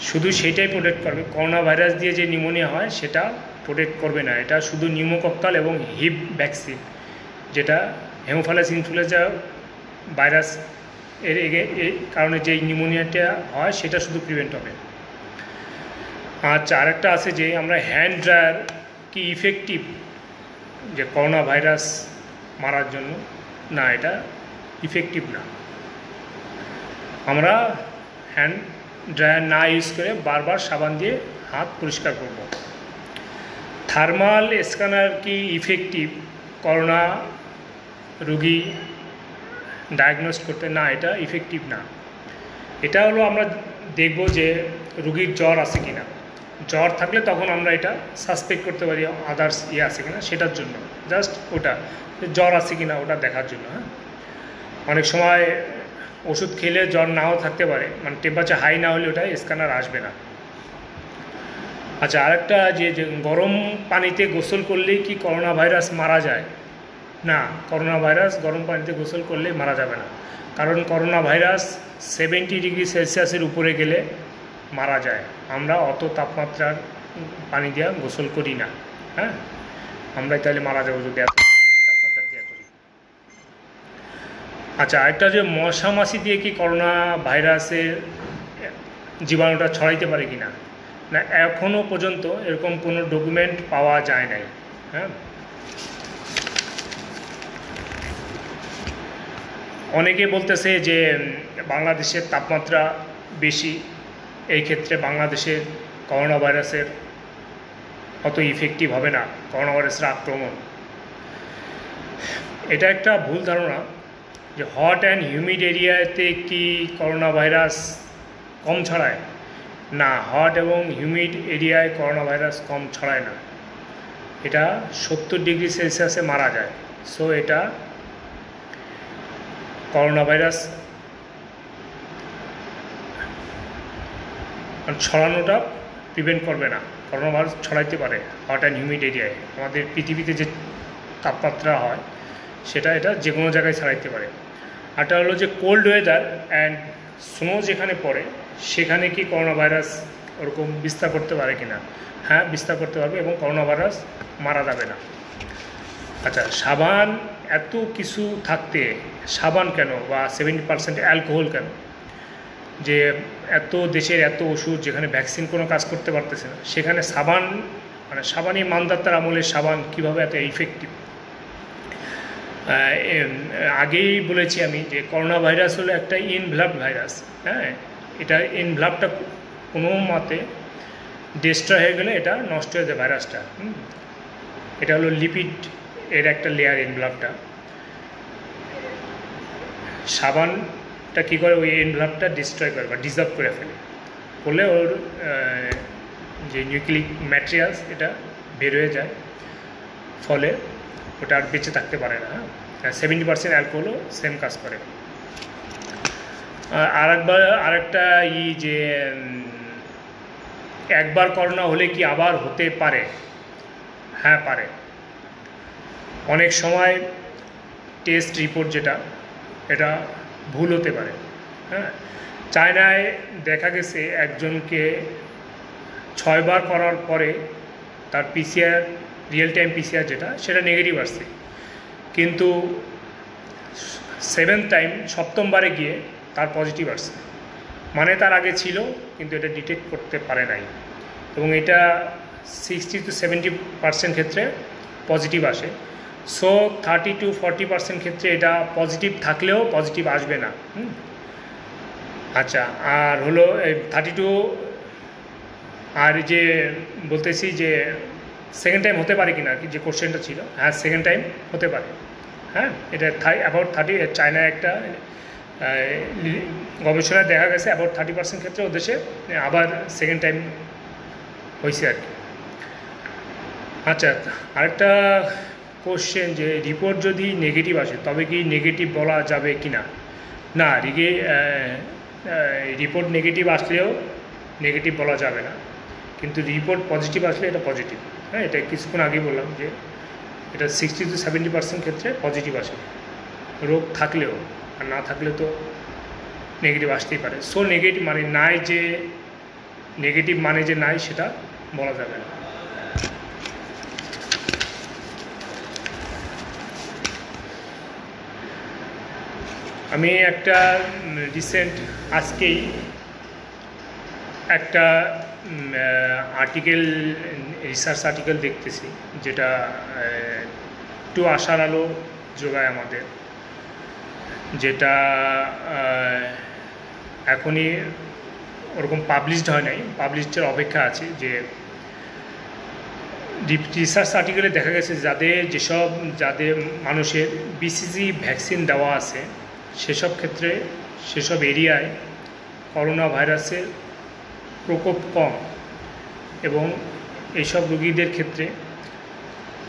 শুধু সেটাই প্রোটেক্ট করবে। করোনা ভাইরাস দিয়ে যে নিউমোনিয়া হয় সেটা প্রোটেক্ট করবে না। এটা শুধু নিউমোকক্কাল এবং হিপ ভ্যাকসিন, যেটা হেমোফাইলাস ইনফ্লুয়েঞ্জা ভাইরাস এর কারণে যে নিউমোনিয়াটা হয় সেটা শুধু প্রিভেন্ট হবে। আচ্ছা, আরেকটা আছে যে আমরা হ্যান্ড ড্রায়ার কি ইফেক্টিভ যে করোনা ভাইরাস মারার জন্য? না, এটা ইফেক্টিভ না। আমরা হ্যান্ড ড্রায়ার না ইউজ করে বারবার সাবান দিয়ে হাত পরিষ্কার করব। থার্মাল স্ক্যানার কি ইফেক্টিভ করোনা রোগী ডায়াগনোস করতে? না, এটা ইফেক্টিভ না। এটা হলো আমরা দেখব যে রোগীর জ্বর আছে কিনা। জ্বর থাকলে তখন আমরা এটা সাসপেক্ট করতে পারি আদার্স আছে কিনা, সেটার জন্য, জাস্ট ওটা জ্বর আছে কিনা ওটা দেখার জন্য। হ্যাঁ, অনেক সময় ওষুধ খেলে জ্বর নাও থাকতে পারে, মানে টেম্পারেচার হাই না হলে ওটা স্ক্যানার আসবে না। আচ্ছা, আরেকটা যে গরম পানিতে গোসল করলেই কি করোনা ভাইরাস মারা যায়? না, করোনা ভাইরাস গরম পানিতে গোসল করলে মারা যাবে না, কারণ করোনা ভাইরাস 70 ডিগ্রি সেলসিয়াসের উপরে গেলে মারা যায়। আমরা অত তাপমাত্রার পানি দিয়ে গোসল করি না। হ্যাঁ, আমরাই তাহলে মারা যাবো যদি এত বেশি তাপমাত্রা দিয়ে করি। আচ্ছা, আরেকটা যে মশা মাছি দিয়ে কি করোনা ভাইরাসের জীবাণুটা ছড়াইতে পারে কি না? না, এখনও পর্যন্ত এরকম কোনো ডকুমেন্ট পাওয়া যায় নাই। হ্যাঁ, অনেকে বলতেছে যে বাংলাদেশের তাপমাত্রা বেশি, এই ক্ষেত্রে বাংলাদেশের করোনা ভাইরাসের অত ইফেক্টিভ হবে না, করোনা ভাইরাসের আক্রমণ। এটা একটা ভুল ধারণা যে হট অ্যান্ড হিউমিড এরিয়াতে কি করোনা ভাইরাস কম ছড়ায়। না, হট এবং হিউমিড এরিয়ায় করোনা ভাইরাস কম ছড়ায় না। এটা 70 ডিগ্রি সেলসিয়াসে মারা যায়। সো এটা করোনা ভাইরাস ছড়ানোটা প্রিভেন্ট করবে না। করোনা ভাইরাস ছড়াইতে পারে হট অ্যান্ড হিউমিড এরিয়ায়। আমাদের পৃথিবীতে যে তাপমাত্রা হয় সেটা এটা যে কোনো জায়গায় ছড়াইতে পারে। আরটা হলো যে কোল্ড ওয়েদার অ্যান্ড স্নো যেখানে পড়ে সেখানে কি করোনা ভাইরাস ওরকম বিস্তার করতে পারে কিনা? হ্যাঁ, বিস্তার করতে পারবে এবং করোনা ভাইরাস মারা যাবে না। আচ্ছা, সাবান এত কিছু থাকতে সাবান কেন বা 70% অ্যালকোহল কেন? যে এত দেশের এত ওষুধ, যেখানে ভ্যাকসিন কোনো কাজ করতে পারতেছে না, সেখানে সাবান মানে সাবানই মানদাতার আমলের সাবান কীভাবে এত ইফেক্টিভ? আগেই বলেছি আমি যে করোনা ভাইরাস হলো একটা ইনভ্লাভড ভাইরাস। হ্যাঁ, এটা ইনভ্লাভটা কোনো মতে ডিস্ট্রয় হয়ে গেলে এটা নষ্ট হয়ে যায় ভাইরাসটা। এটা হলো লিপিড এর একটা লেয়ার ইনভ্লাভটা। সাবানটা কী করে ওই ইনভ্লাভটা ডিস্ট্রয় করে বা ডিজলভ করে ফেলে, করলে ওর যে নিউক্লিক ম্যাটেরিয়ালস এটা বের হয়ে যায়, ফলে ওটা আর বেঁচে থাকতে পারে না। 70% অ্যালকোহলও সেম কাজ করে। আরেকটা যে একবার করোনা হলে কি আবার হতে পারে? হ্যাঁ, পারে। অনেক সময় টেস্ট রিপোর্ট যেটা এটা ভুল হতে পারে। হ্যাঁ, চায়নায় দেখা গেছে একজনকে 6 বার করার পরে তার পিসিআর, রিয়েল টাইম পিসিআর যেটা, সেটা নেগেটিভ আসছে, কিন্তু 7th টাইম, 7ম বারে গিয়ে তার পজিটিভ আসছে। মানে তার আগে ছিল কিন্তু এটা ডিটেক্ট করতে পারে নাই। এবং এটা 60 to 70% ক্ষেত্রে পজিটিভ আসে। সো 30 to 40% ক্ষেত্রে এটা পজিটিভ থাকলেও পজিটিভ আসবে না। আচ্ছা, আর হলো 32, আর যে বলতেছি যে সেকেন্ড টাইম হতে পারে কিনা, যে কোশ্চেনটা ছিল, হ্যাঁ সেকেন্ড টাইম হতে পারে। হ্যাঁ, এটা অ্যাবাউট 30, চায়নায় একটা গবেষণায় দেখা গেছে অ্যাবাউট 30% ক্ষেত্রে ও দেশে আবার সেকেন্ড টাইম হয়েছে আর কি। আচ্ছা, আরেকটা কোশ্চেন যে রিপোর্ট যদি নেগেটিভ আসে তবে কি নেগেটিভ বলা যাবে কি না? না, রিপোর্ট নেগেটিভ আসলেও নেগেটিভ বলা যাবে না, কিন্তু রিপোর্ট পজিটিভ আসলে এটা পজিটিভ। হ্যাঁ, এটা কিছুক্ষণ আগেই বললাম যে এটা 60 to 70% ক্ষেত্রে পজিটিভ আসে, রোগ থাকলেও। আর না থাকলে তো নেগেটিভ আসতেই পারে। সো নেগেটিভ মানে নাই, যে নেগেটিভ মানে যে নাই সেটা বলা যাবে না। আমি একটা রিসেন্ট আজকেই একটা আর্টিকেল, রিসার্চ আর্টিকেল দেখতেছি, যেটা একটু আশার আলো যোগায় আমাদের, যেটা এখনই ওরকম পাবলিশড হয় নাই, পাবলিশের অপেক্ষা আছে। যে রিসার্চ আর্টিকেলে দেখা গেছে যাদের মানুষের বিসিজি ভ্যাকসিন দেওয়া আছে সেসব ক্ষেত্রে, সেসব এরিয়ায় করোনা ভাইরাসের প্রকোপ কম, এবং এইসব রোগীদের ক্ষেত্রে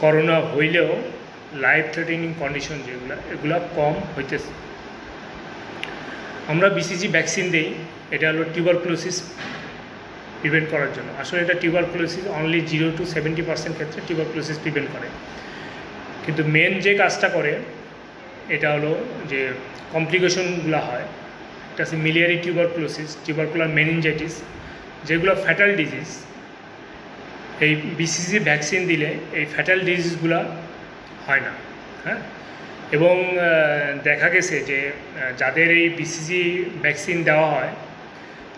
করোনা হইলেও লাইফ থ্রেটেনিং কন্ডিশন এগুলো কম হইতেছে। আমরা বিসিজি ভ্যাকসিন দিই, এটা হলো টিউবারকুলোসিস প্রিভেন্ট করার জন্য। আসলে এটা টিউবারকুলোসিস অনলি 0 to 70% ক্ষেত্রে টিউবারকুলোসিস প্রিভেন্ট করে, কিন্তু মেন যে কাজটা করে এটা হলো যে কমপ্লিকেশনগুলো হয়। এটা আছে মিলিয়ারি টিউবারকুলোসিস, টিউবারকুলার মেনিনজাইটিস, যেগুলো ফ্যাটাল ডিজিজ। এই বিসিজি ভ্যাকসিন দিলে এই ফ্যাটাল ডিজিজগুলো হয় না। হ্যাঁ, এবং দেখা গেছে যে যাদের এই বিসিজি ভ্যাকসিন দেওয়া হয়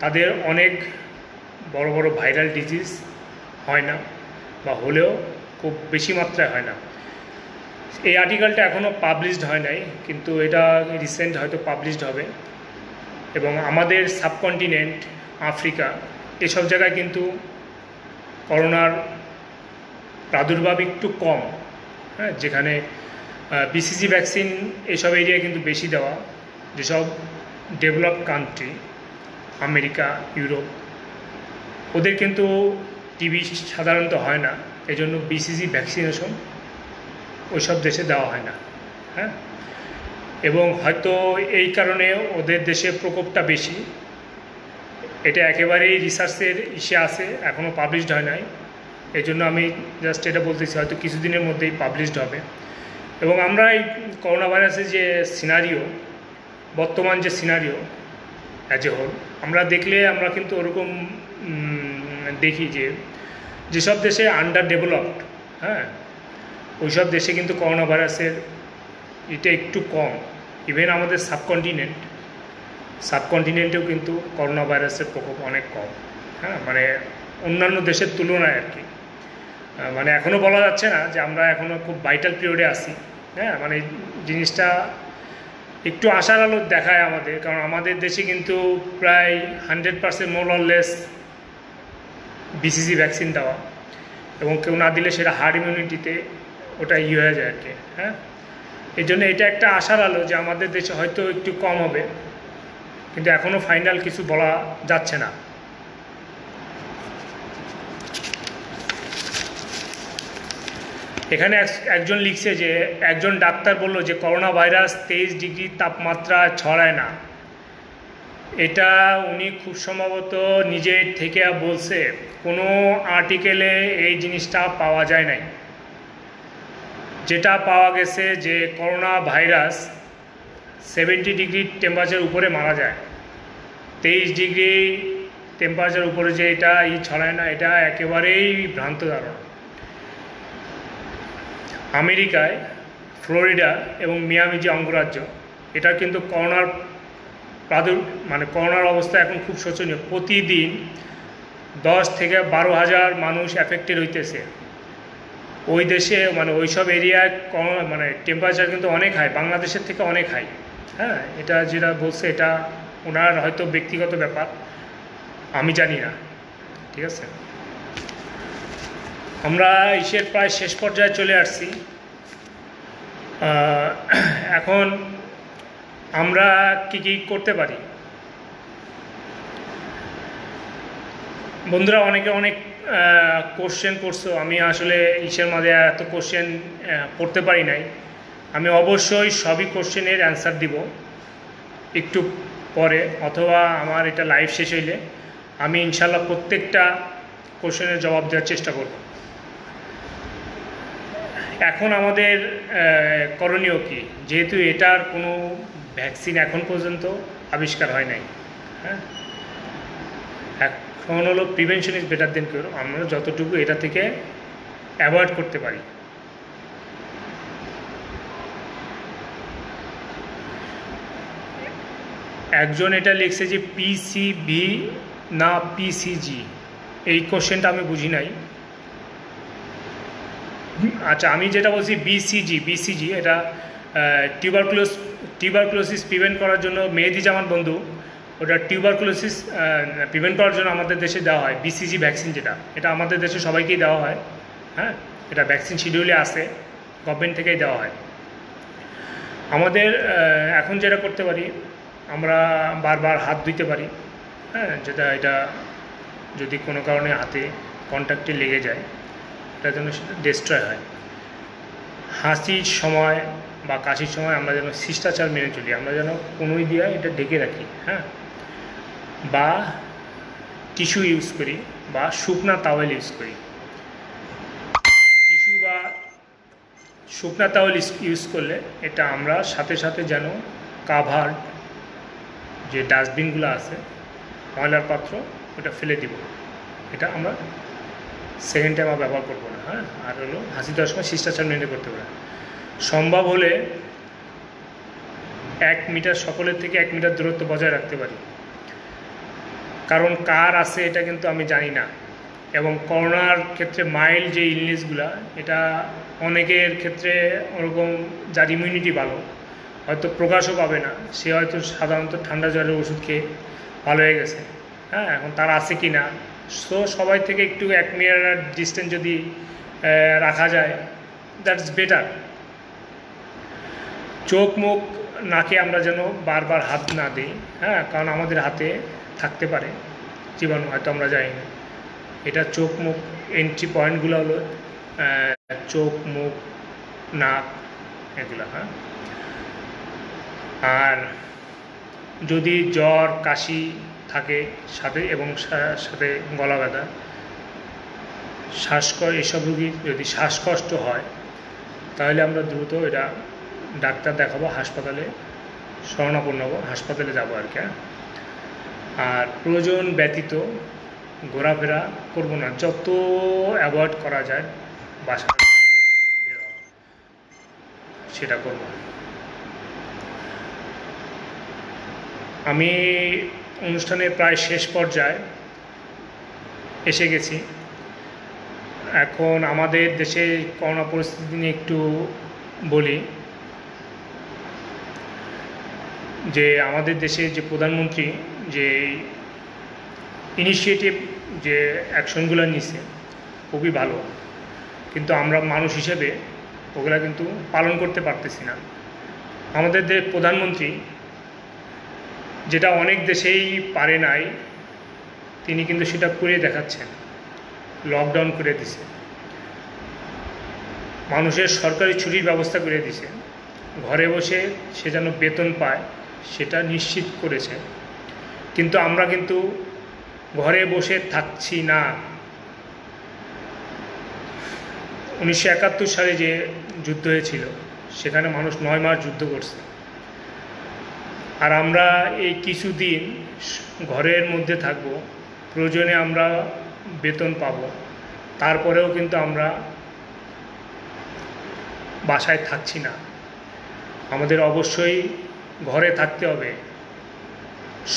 তাদের অনেক বড় বড় ভাইরাল ডিজিজ হয় না, বা হলেও খুব বেশি মাত্রায় হয় না। এই আর্টিকেলটা এখনও পাবলিশড হয় নাই, কিন্তু এটা রিসেন্ট হয়তো পাবলিশড হবে। এবং আমাদের সাবকন্টিনেন্ট আফ্রিকা, এসব জায়গায় কিন্তু করোনার প্রাদুর্ভাব একটু কম। হ্যাঁ, যেখানে বিসিজি ভ্যাকসিন এসব এরিয়ায় কিন্তু বেশি দেওয়া, যেসব ডেভেলপড কান্ট্রি, আমেরিকা, ইউরোপ, ওদের কিন্তু টিবি সাধারণত হয় না, এই জন্য বিসিজি ভ্যাকসিনেশন ওইসব দেশে দেওয়া হয় না। হ্যাঁ, এবং হয়তো এই কারণে ওদের দেশে প্রকোপটা বেশি। এটা একেবারেই রিসার্চের ইসে আছে, এখনও পাবলিশড হয় নাই। এই জন্য আমি জাস্ট এটা বলতেছি, হয়তো কিছুদিনের মধ্যেই পাবলিশড হবে। এবং আমরা এই করোনা ভাইরাসের যে সিনারিও, বর্তমান যে সিনারিও অ্যাজ এ হোল, আমরা দেখলে আমরা কিন্তু ওরকম দেখি যে যেসব দেশে আন্ডার ডেভেলপড, হ্যাঁ, ওইসব দেশে কিন্তু করোনা ভাইরাসের এটা একটু কম। ইভেন আমাদের সাবকন্টিনেন্টেও কিন্তু করোনা ভাইরাসের প্রকোপ অনেক কম। হ্যাঁ, মানে অন্যান্য দেশের তুলনায় আর কি। মানে এখনও বলা যাচ্ছে না যে আমরা এখনও খুব ভাইটাল পিরিয়ডে আছি। হ্যাঁ, মানে জিনিসটা একটু আশার আলো দেখায় আমাদের, কারণ আমাদের দেশে কিন্তু প্রায় 100% more or less BCG vaccine দেওয়া, এবং কেউ না দিলে সেটা হার্ড ইমিউনিটিতে ওটা হয়ে যায় আর কি। হ্যাঁ, এই জন্য এটা একটা আশার আলো যে আমাদের দেশে হয়তো একটু কম হবে, কিন্তু এখনও ফাইনাল কিছু বলা যাচ্ছে না। এখানে একজন লিখছে যে একজন ডাক্তার বলল যে করোনা ভাইরাস 23 ডিগ্রি তাপমাত্রা ছড়ায় না। এটা উনি খুব সম্ভবত নিজের থেকে বলছে, কোনো আর্টিকেলে এই জিনিসটা পাওয়া যায় নাই। যেটা পাওয়া গেছে যে করোনা ভাইরাস 70 ডিগ্রি টেম্পারেচার উপরে মারা যায়। 23 ডিগ্রি টেম্পারেচার উপরে যে এটা ছড়ায় না, এটা একেবারেই ভ্রান্ত ধারণা। আমেরিকায় ফ্লোরিডা এবং মিয়ামি যে অঙ্গরাজ্য, এটা কিন্তু করোনার করোনার অবস্থা এখন খুব শোচনীয়। প্রতিদিন 10 থেকে 12,000 মানুষ অ্যাফেক্টেড হইতেছে। ওই দেশে ওইসব এরিয়ায় টেম্পারেচার কিন্তু অনেক হাই, বাংলাদেশের থেকে অনেক হাই। হ্যাঁ, এটা যেটা বলছে এটা ওনার হয়তো ব্যক্তিগত ব্যাপার, আমি জানি না। ঠিক আছে, আমরা ইসের প্রায় শেষ পর্যায়ে চলে আসছি। এখন আমরা কি করতে পারি? বন্ধুরা অনেকে অনেক কোশ্চেন করছো, আমি আসলে ইসের মাঝে এত কোশ্চেন পড়তে পারি নাই। আমি অবশ্যই সবই কোশ্চেনের অ্যান্সার দিব একটু পরে, অথবা আমার এটা লাইভ শেষ হইলে আমি ইনশাল্লাহ প্রত্যেকটা কোশ্চেনের জবাব দেওয়ার চেষ্টা করব। এখন আমাদের করণীয় কি? যেহেতু এটার কোনো ভ্যাকসিন এখন পর্যন্ত আবিষ্কার হয় নাই। হ্যাঁ, এখন হলো প্রিভেনশন ইজ বেটার দেন কিউর। আমরা যতটুকু এটা থেকে অ্যাভয়েড করতে পারি। একজন এটা লিখছে যে পিসিভি না পিসিজি, এই কোশ্চেনটা আমি বুঝি নাই। আচ্ছা, আমি যেটা বলছি বিসিজি এটা টিউবারকুলোসিস প্রিভেন্ট করার জন্য মেহেদি জামান বন্ধু, ওটা টিউবারকুলোসিস প্রিভেন্ট করার জন্য আমাদের দেশে দেওয়া হয় বিসিজি ভ্যাকসিন, যেটা এটা আমাদের দেশে সবাইকেই দেওয়া হয়। হ্যাঁ, এটা ভ্যাকসিন শিডিউলে আসে, গভর্নমেন্ট থেকেই দেওয়া হয়। আমাদের এখন যেটা করতে পারি, আমরা বারবার হাত ধুইতে পারি। হ্যাঁ, যেটা এটা যদি কোনো কারণে হাতে কন্ট্যাক্টে লেগে যায়, এটার জন্য সেটা ডিস্ট্রয় হয়। হাসির সময় বা কাশির সময় আমরা যেন শিষ্টাচার মেনে চলি, আমরা যেন কোনোই দিয়ে এটা ঢেকে রাখি। হ্যাঁ, বা টিস্যু ইউজ করি বা শুকনা তাওয়েল ইউজ করি। টিস্যু বা শুকনা তাওয়েল ইউজ করলে এটা আমরা সাথে সাথে যেন কাভার্ড যে ডাস্টবিনগুলো আছে, ময়লার পাত্র, ওটা ফেলে দিব। এটা আমরা সেকেন্ড টাইম আর ব্যবহার করবো না। হ্যাঁ, আর হলো হাসি দেওয়ার সময় শিষ্টাচার মেনে করতে পারে। সম্ভব হলে 1 মিটার, সকলের থেকে 1 মিটার দূরত্ব বজায় রাখতে পারি। কারণ কার আছে এটা কিন্তু আমি জানি না। এবং করোনার ক্ষেত্রে মাইল্ড যে ইলনেসগুলো, এটা অনেকের ক্ষেত্রে ওরকম যার ইমিউনিটি ভালো হয়তো প্রকাশও পাবে না, সে হয়তো সাধারণত ঠান্ডা জ্বরের ওষুধ খেয়ে ভালো হয়ে গেছে। হ্যাঁ, এখন তার আছে কি না, সো সবাই থেকে একটু 1 মিটার ডিস্টেন্স যদি রাখা যায়, দ্যাটস বেটার। চোখ মুখ নাকে আমরা যেন বারবার হাত না দিই। হ্যাঁ, কারণ আমাদের হাতে থাকতে পারে জীবাণু, হয়তো আমরা জানি না। এটা চোখ মুখ এন্ট্রি পয়েন্টগুলো হলো চোখ, মুখ, নাক, এগুলো। হ্যাঁ, আর যদি জ্বর, কাশি থাকে সাথে এবং সাথে গলা ব্যথা, এসব রোগীর যদি শ্বাসকষ্ট হয় তাহলে আমরা দ্রুত এটা ডাক্তার দেখাবো, হাসপাতালে শরণাপন্ন হবো, হাসপাতালে যাবো আর কি। আর প্রয়োজন ব্যতীত ঘোরাফেরা করবো না, যত অ্যাভয়েড করা যায় বাসার বাইরে বের হওয়া, সেটা করব। আমি অনুষ্ঠানের প্রায় শেষ পর্যায়ে এসে গেছি। এখন আমাদের দেশে করোনা পরিস্থিতি নিয়ে একটু বলি যে আমাদের দেশে যে প্রধানমন্ত্রী যে ইনিশিয়েটিভ, যে অ্যাকশনগুলো নিছে খুবই ভালো, কিন্তু আমরা মানুষ হিসেবে ওগুলা কিন্তু পালন করতে পারতেছি না। আমাদের প্রধানমন্ত্রী যেটা অনেক দেশেই পারে নাই, তিনি কিন্তু সেটা করে দেখাচ্ছেন। লকডাউন করে দিছে, মানুষের সরকারি ছুটির ব্যবস্থা করে দিছে, ঘরে বসে সে যেন বেতন পায় সেটা নিশ্চিত করেছে। কিন্তু আমরা কিন্তু ঘরে বসে থাকছি না। 1971 সালে যে যুদ্ধ হয়েছিল সেখানে মানুষ 9 মাস যুদ্ধ করছে, আর আমরা এই কিছুদিন ঘরের মধ্যে থাকব, প্রয়োজনে আমরা বেতন পাব, তারপরেও কিন্তু আমরা বাসায় থাকছি না। আমাদের অবশ্যই ঘরে থাকতে হবে।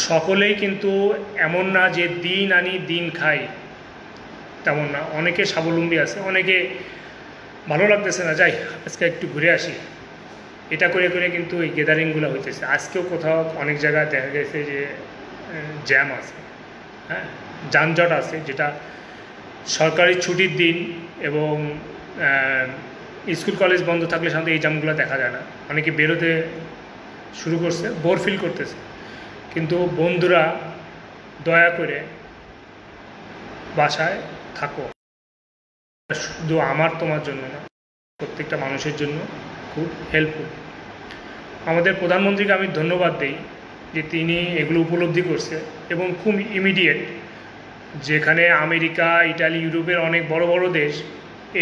সকলেই কিন্তু এমন না যে দিন আনি দিন খাই, তেমন না। অনেকে স্বাবলম্বী আছে, অনেকে ভালো লাগতেছে না, যাই আজকে একটু ঘুরে আসি, এটা করে করে কিন্তু এই গ্যাদারিংগুলো হইতেছে। আজকেও কোথাও অনেক জায়গায় দেখা গেছে যে জ্যাম আছে, হ্যাঁ, যানজট আছে, যেটা সরকারি ছুটির দিন এবং স্কুল কলেজ বন্ধ থাকলে সাধারণত এই জ্যামগুলো দেখা যায় না। অনেকে বেরোতে শুরু করছে, বোর ফিল করতেছে। কিন্তু বন্ধুরা, দয়া করে বাসায় থাকো। শুধু আমার তোমার জন্য না, প্রত্যেকটা মানুষের জন্য খুব হেল্পফুল। আমাদের প্রধানমন্ত্রীকে আমি ধন্যবাদ দিই যে তিনি এগুলো উপলব্ধি করছে এবং খুব ইমিডিয়েট, যেখানে আমেরিকা, ইটালি, ইউরোপের অনেক বড় বড় দেশ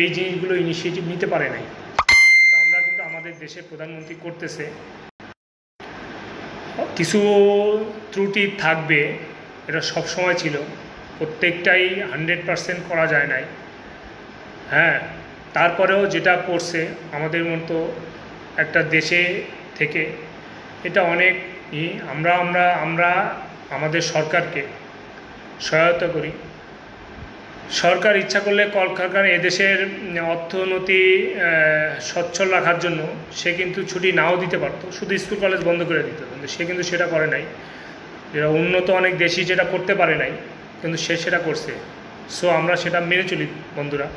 এই জিনিসগুলো ইনিশিয়েটিভ নিতে পারে নাই, কিন্তু আমরা কিন্তু আমাদের দেশের প্রধানমন্ত্রী করতেছে। কিছু ত্রুটি থাকবে, এটা সব সময় ছিল, প্রত্যেকটাই 100% করা যায় নাই। হ্যাঁ, তারপরেও যেটা করছে আমাদের মতো একটা দেশে থেকে, এটা অনেক আমরা আমরা আমরা আমাদের সরকারকে সহায়তা করি। সরকার ইচ্ছা করলে কলকারখানা এদেশের অর্থনীতি সচ্ছল রাখার জন্য সে কিন্তু ছুটি নাও দিতে পারতো, শুধু স্কুল কলেজ বন্ধ করে দিত, কিন্তু সে কিন্তু সেটা করে নাই। যেটা উন্নত অনেক দেশই যেটা করতে পারে নাই, কিন্তু সে সেটা করছে। সো আমরা সেটা মেনে চলি বন্ধুরা।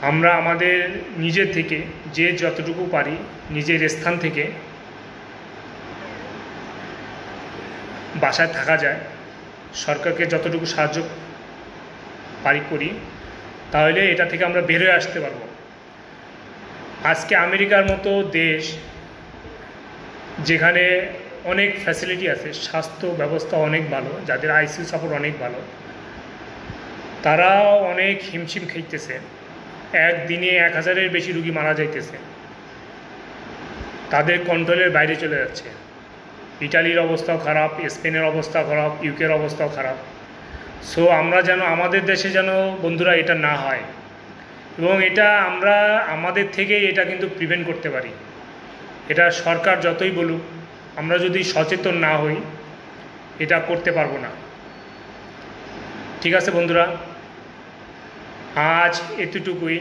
আমরা আমাদের নিজের থেকে যে যতটুকু পারি, নিজের স্থান থেকে বাসায় থাকা যায়, সরকারকে যতটুকু সাহায্য পারি করি, তাহলে এটা থেকে আমরা বের হয়ে আসতে পারবো। আজকে আমেরিকার মতো দেশ, যেখানে অনেক ফ্যাসিলিটি আছে, স্বাস্থ্য ব্যবস্থা অনেক ভালো, যাদের আইসিইউ সাপোর্ট অনেক ভালো, তারাও অনেক হিমশিম খাইতেছে। একদিনে 1000-এর বেশি রুগী মারা যাইতেছে, তাদের কন্ট্রোলের বাইরে চলে যাচ্ছে। ইটালির অবস্থাও খারাপ, স্পেনের অবস্থাও খারাপ, ইউকের অবস্থাও খারাপ। সো আমরা যেন আমাদের দেশে যেন বন্ধুরা এটা না হয়, এবং এটা আমরা আমাদের থেকেই এটা কিন্তু প্রিভেন্ট করতে পারি। এটা সরকার যতই বলুক, আমরা যদি সচেতন না হই এটা করতে পারবো না। ঠিক আছে বন্ধুরা, আজ এতটুকুই।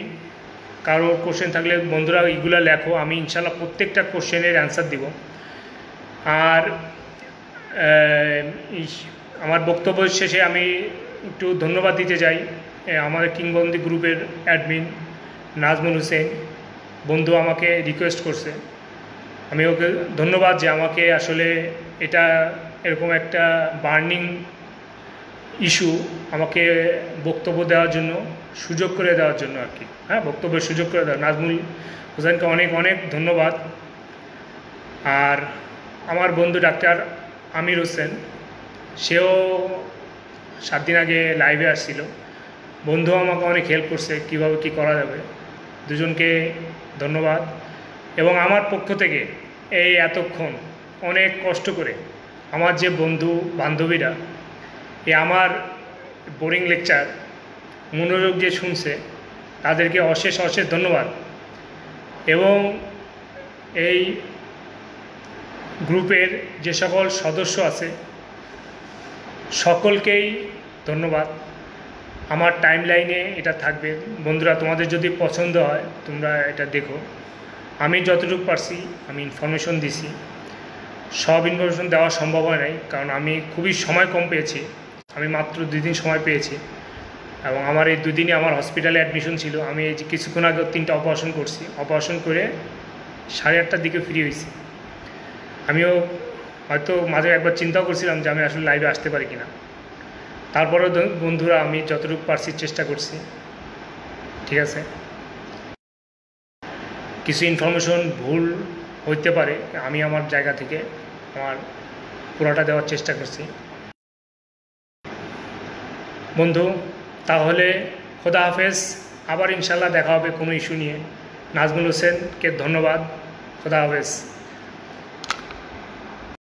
কারোর কোশ্চেন থাকলে বন্ধুরা এইগুলো লেখো, আমি ইনশাল্লাহ প্রত্যেকটা কোশ্চেনের অ্যান্সার দিব। আর আমার বক্তব্য শেষে আমি একটু ধন্যবাদ দিতে চাই আমাদের কিংবদন্তি গ্রুপের অ্যাডমিন নাজমুল হোসেন বন্ধু, আমাকে রিকোয়েস্ট করছে, আমি ওকে ধন্যবাদ যে আমাকে আসলে এটা এরকম একটা বার্নিং ইস্যু আমাকে বক্তব্য দেওয়ার জন্য সুযোগ করে দেওয়ার জন্য আর কি, হ্যাঁ, বক্তব্যের সুযোগ করে দেওয়া নাজমুল হোসেনকে অনেক অনেক ধন্যবাদ। আর আমার বন্ধু ডাক্তার আমির হোসেন, সেও 7 দিন আগে লাইভে আসছিল, বন্ধু আমাকে অনেক হেল্প করছে কীভাবে কী করা যাবে, দুজনকে ধন্যবাদ। এবং আমার পক্ষ থেকে এই এতক্ষণ অনেক কষ্ট করে আমার যে বন্ধু বান্ধবীরা এই আমার বোরিং লেকচার মনোযোগ দিয়ে শুনছে, তাদেরকে অশেষ অশেষ ধন্যবাদ। এবং এই গ্রুপের যে সকল সদস্য আছে সকলকেই ধন্যবাদ। আমার টাইম লাইনে এটা থাকবে। বন্ধুরা, তোমাদের যদি পছন্দ হয় তোমরা এটা দেখো। আমি যতটুকু পারছি আমি ইনফরমেশন দিছি, সব ইনফরমেশন দেওয়া সম্ভব হয় নাই, কারণ আমি খুবই সময় কম পেয়েছি। আমি মাত্র 2 দিন সময় পেয়েছি এবং আমার এই 2 দিনে আমার হসপিটালে অ্যাডমিশন ছিল। আমি এই যে কিছুক্ষণ আগে 3টা অপারেশন করছি, অপারেশন করে 8:30টার দিকে ফ্রি হয়েছি। আমিও হয়তো মাঝে একবার চিন্তাও করছিলাম যে আমি আসলে লাইভে আসতে পারি কিনা। তারপরেও বন্ধুরা আমি যতটুকু পারছি চেষ্টা করছি, ঠিক আছে। কিছু ইনফরমেশন ভুল হইতে পারে, আমি আমার জায়গা থেকে আমার পুরোটা দেওয়ার চেষ্টা করছি। বন্ধু, তাহলে খোদা হাফেজ, আবার ইনশাল্লাহ দেখা হবে কোনো ইস্যু নিয়ে। নাজমুল হোসেনকে ধন্যবাদ, খোদা হাফেজ।